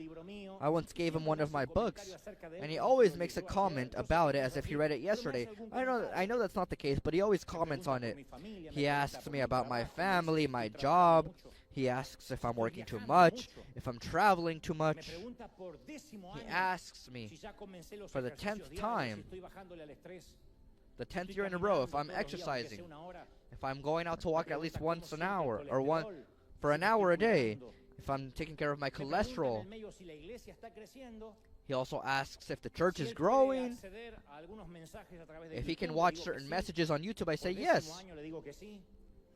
I once gave him one of my books, and he always makes a comment about it as if he read it yesterday. I know that's not the case, but he always comments on it. He asks me about my family, my job. He asks if I'm working too much, if I'm traveling too much. He asks me for the 10th time, the 10th year in a row, if I'm exercising, if I'm going out to walk at least once an hour, or for an hour a day, if I'm taking care of my cholesterol. He also asks if the church is growing. If he can watch certain messages on YouTube, I say yes.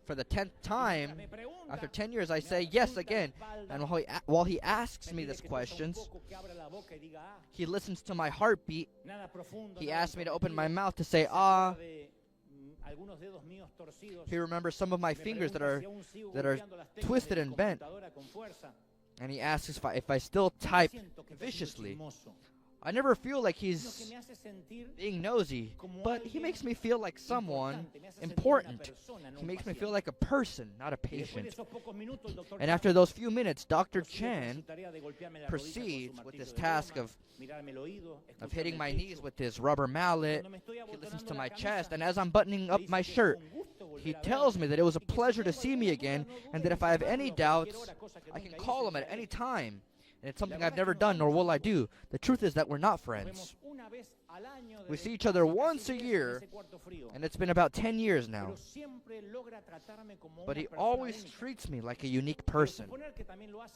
For the 10th time, after 10 years, I say yes again. And while he asks me these questions, he listens to my heartbeat. He asks me to open my mouth to say, ah. He remembers some of my fingers that are twisted and bent. And he asks if I still type viciously. I never feel like he's being nosy, but he makes me feel like someone important. He makes me feel like a person, not a patient. And after those few minutes, Dr. Chan proceeds with this task of hitting my knees with his rubber mallet. He listens to my chest, and as I'm buttoning up my shirt, he tells me that it was a pleasure to see me again, and that if I have any doubts, I can call him at any time. And it's something I've never done, nor will I do. The truth is that we're not friends. We see each other once a year, and it's been about 10 years now. But he always treats me like a unique person.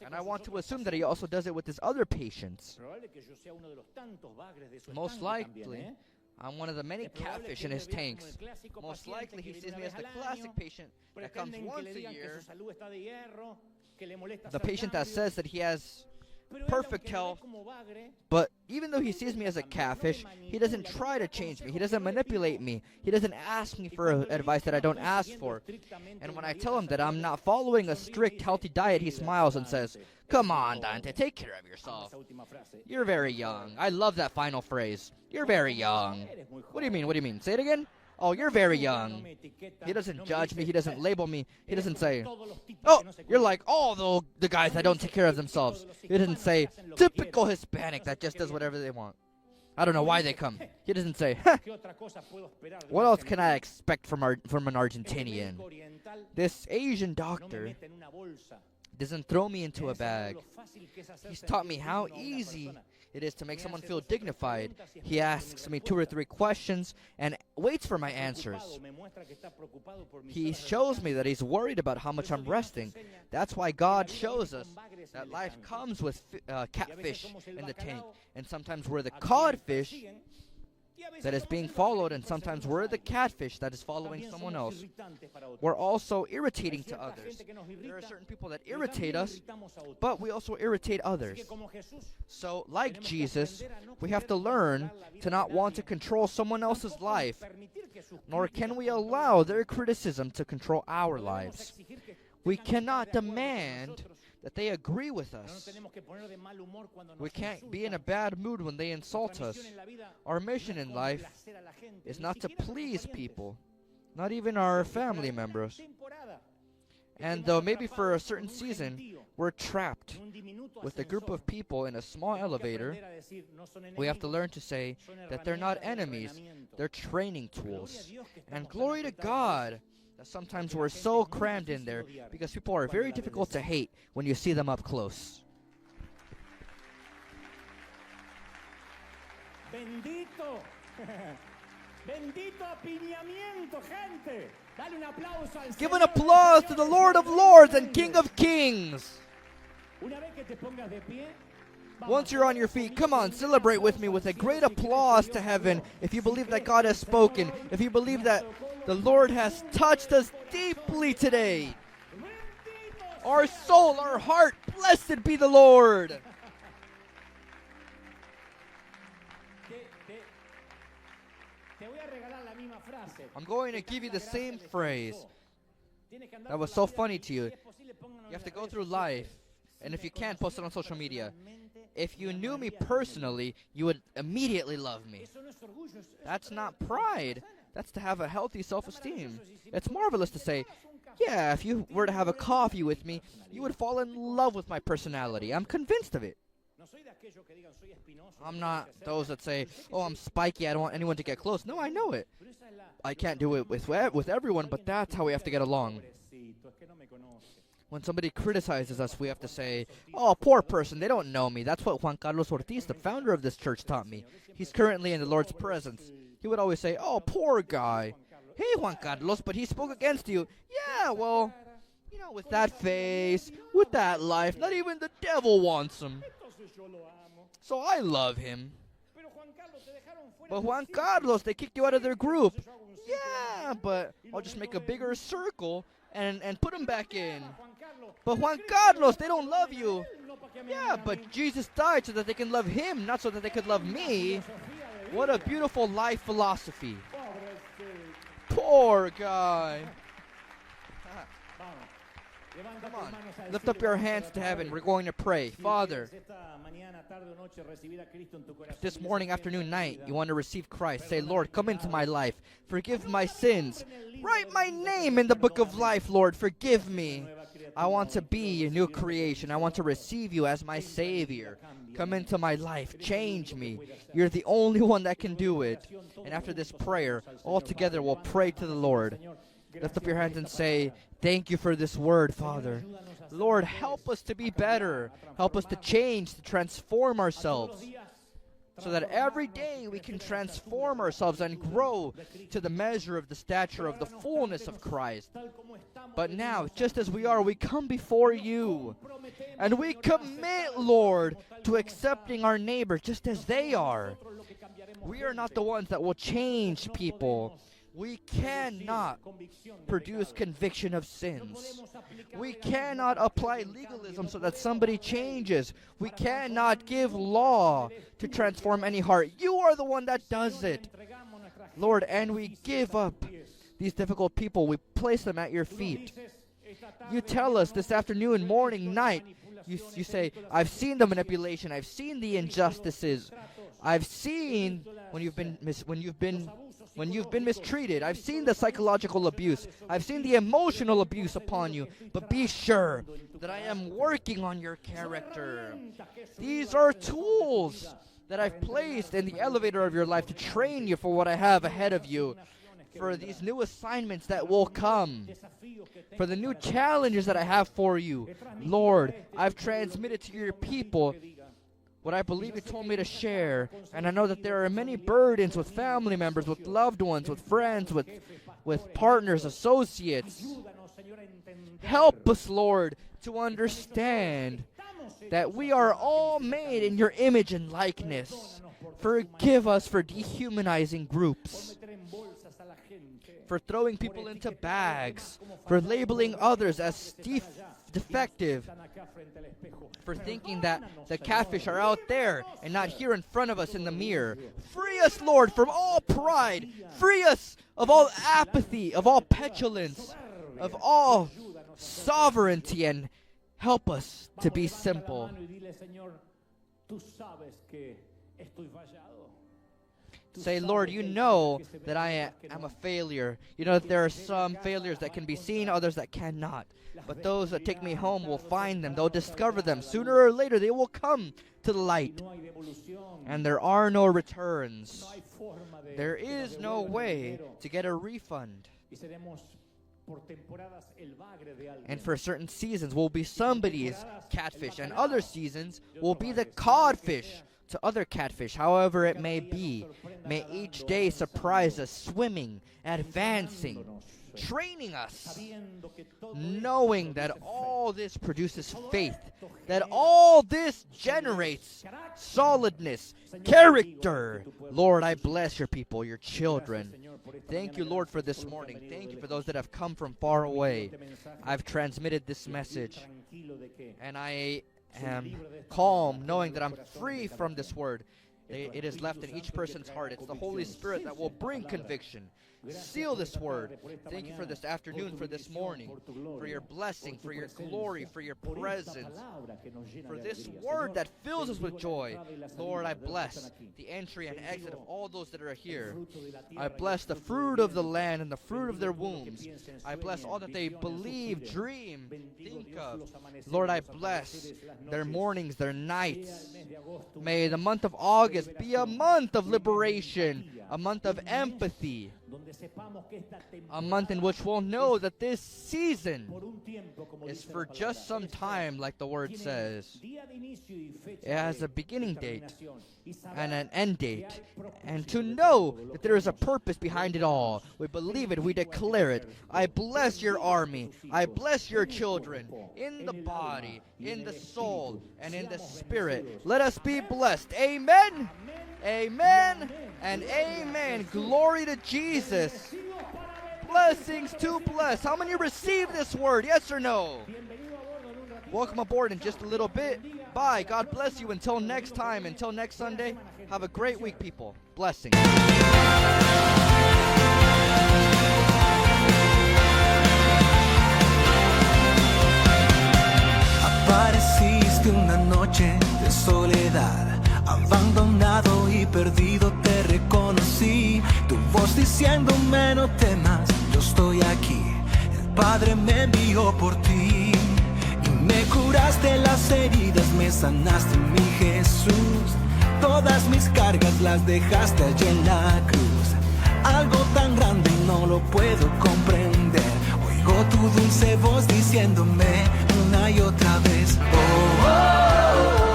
And I want to assume that he also does it with his other patients. Most likely, I'm one of the many catfish in his tanks. Most likely, he sees me as the classic patient that comes once a year. The patient that says that he has perfect health. But even though he sees me as a catfish, he doesn't try to change me. He doesn't manipulate me. He doesn't ask me for advice that I don't ask for. And when I tell him that I'm not following a strict, healthy diet, he smiles and says, "Come on, Dante, take care of yourself. You're very young." I love that final phrase. You're very young. What do you mean? What do you mean? Say it again? Oh, you're very young. He doesn't judge me. He doesn't label me. He doesn't say, "Oh, you're like all the guys that don't take care of themselves." He doesn't say, "Typical Hispanic that just does whatever they want. I don't know why they come." He doesn't say, "What else can I expect from an Argentinian?" This Asian doctor doesn't throw me into a bag. He's taught me how easy it is to make someone feel dignified. He asks me 2 or 3 questions and waits for my answers. He shows me that he's worried about how much I'm resting. That's why God shows us that life comes with catfish in the tank. And sometimes we're the codfish that is being followed, and sometimes we're the catfish that is following someone else. We're also irritating to others. There are certain people that irritate us, but we also irritate others. So, like Jesus, we have to learn to not want to control someone else's life, nor can we allow their criticism to control our lives. We cannot demand that they agree with us. We can't be in a bad mood when they insult us. Our mission in life is not to please people, not even our family members. And though maybe for a certain season we're trapped with a group of people in a small elevator, we have to learn to say that they're not enemies, they're training tools. And glory to God that sometimes we're so crammed in there because people are very difficult to hate when you see them up close. Bendito. Bendito apiñamiento, gente. Dale un aplauso al Señor. Give an applause to the Lord of Lords and King of Kings. Una vez que te pongas de pie, once you're on your feet, come on, celebrate with me with a great applause to heaven. If you believe that God has spoken, if you believe that the Lord has touched us deeply today. Our soul, our heart, blessed be the Lord. I'm going to give you the same phrase that was so funny to you. You have to go through life, and if you can't, post it on social media. If you knew me personally, you would immediately love me. That's not pride. That's to have a healthy self-esteem. It's marvelous to say, yeah, if you were to have a coffee with me, you would fall in love with my personality. I'm convinced of it. I'm not those that say, oh, I'm spiky, I don't want anyone to get close. No, I know it. I can't do it with everyone, but that's how we have to get along. When somebody criticizes us, we have to say, oh, poor person, they don't know me. That's what Juan Carlos Ortiz, the founder of this church, taught me. He's currently in the Lord's presence. He would always say, oh, poor guy. Hey, Juan Carlos, but he spoke against you. Yeah, well, you know, with that face, with that life, not even the devil wants him. So I love him. But Juan Carlos, they kicked you out of their group. Yeah, but I'll just make a bigger circle and put him back in. But Juan Carlos, they don't love you. Yeah, but Jesus died so that they can love him, not so that they could love me. What a beautiful life philosophy. Poor guy. Come on, lift up your hands to heaven. We're going to pray. Father, if this morning, afternoon, night, you want to receive Christ, say, Lord, come into my life. Forgive my sins. Write my name in the book of life, Lord. Forgive me. I want to be a new creation. I want to receive you as my Savior. Come into my life. Change me. You're the only one that can do it. And after this prayer, all together we'll pray to the Lord. Lift up your hands and say, thank you for this word, Father. Lord, help us to be better. Help us to change, to transform ourselves, so that every day we can transform ourselves and grow to the measure of the stature of the fullness of Christ. But now, just as we are, we come before you, and we commit, Lord, to accepting our neighbor just as they are. We are not the ones that will change people. We cannot produce conviction of sins. We cannot apply legalism so that somebody changes. We cannot give law to transform any heart. You are the one that does it, Lord, and we give up these difficult people. We place them at your feet. You tell us this afternoon, morning, night. You say, I've seen the manipulation. I've seen the injustices. I've seen when you've been mistreated. I've seen the psychological abuse. I've seen the emotional abuse upon you. But be sure that I am working on your character. These are tools that I've placed in the elevator of your life to train you for what I have ahead of you, for these new assignments that will come, for the new challenges that I have for you. Lord, I've transmitted to your people what I believe you told me to share, and I know that there are many burdens with family members, with loved ones, with friends, with partners, associates. Help us, Lord, to understand that we are all made in your image and likeness. Forgive us for dehumanizing groups, for throwing people into bags, for labeling others as defective, for thinking that the catfish are out there and not here in front of us in the mirror. Free us, Lord, from all pride. Free us of all apathy, of all petulance, of all sovereignty, and help us to be simple. Say, Lord, you know that I am a failure. You know that there are some failures that can be seen, others that cannot. But those that take me home will find them. They'll discover them. Sooner or later, they will come to the light. And there are no returns. There is no way to get a refund. And for certain seasons, we'll be somebody's catfish, and other seasons will be the codfish to other catfish. However it may be, may each day surprise us, swimming, advancing, training us, knowing that all this produces faith, that all this generates solidness, character. Lord, I bless your people, your children. Thank you, Lord, for this morning. Thank you for those that have come from far away. I've transmitted this message, and I am calm knowing that I'm free from this word. It is left in each person's heart. It's the Holy Spirit that will bring conviction. Seal this word. Thank you for this afternoon, for this morning, for your blessing, for your glory, for your presence, for this word that fills us with joy. Lord, I bless the entry and exit of all those that are here. I bless the fruit of the land and the fruit of their wombs. I bless all that they believe, dream, think of. Lord, I bless their mornings, their nights. May the month of August be a month of liberation, a month of empathy, a month in which we'll know that this season is for just some time, like the word says. It has a beginning date and an end date, and to know that there is a purpose behind it all. We believe it, we declare it. I bless your army, I bless your children, in the body, in the soul, and in the spirit. Let us be blessed. Amen, amen, and amen. Glory to Jesus. Blessings to bless. How many receive this word? Yes or no? Welcome aboard in just a little bit. Bye. God bless you. Until next time, until next Sunday, have a great week, people. Blessings. Apareciste una noche de soledad, abandonado y perdido te reconocí. Tu voz diciéndome no temas, yo estoy aquí. El Padre me envió por ti. Y me curaste las heridas, me sanaste, mi Jesús. Todas mis cargas las dejaste allí en la cruz. Algo tan grande y no lo puedo comprender. Oigo tu dulce voz diciéndome una y otra vez: oh, oh,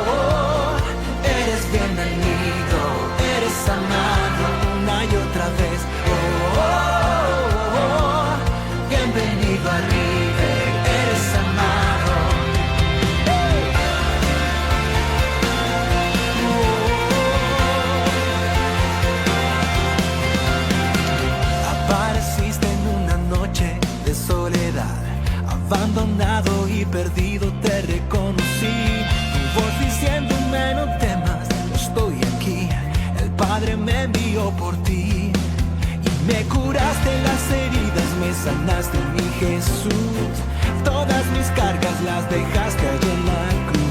oh, oh. Eres bienvenido, eres amado una y otra vez. Oh, oh, oh, oh. Bienvenido a River, eres amado. Oh, oh, oh. y perdido te reconocí. Tu voz diciéndome no temas, yo estoy aquí. El Padre me envió por ti. Y me curaste las heridas, me sanaste, mi Jesús. Todas mis cargas las dejaste allí en la cruz.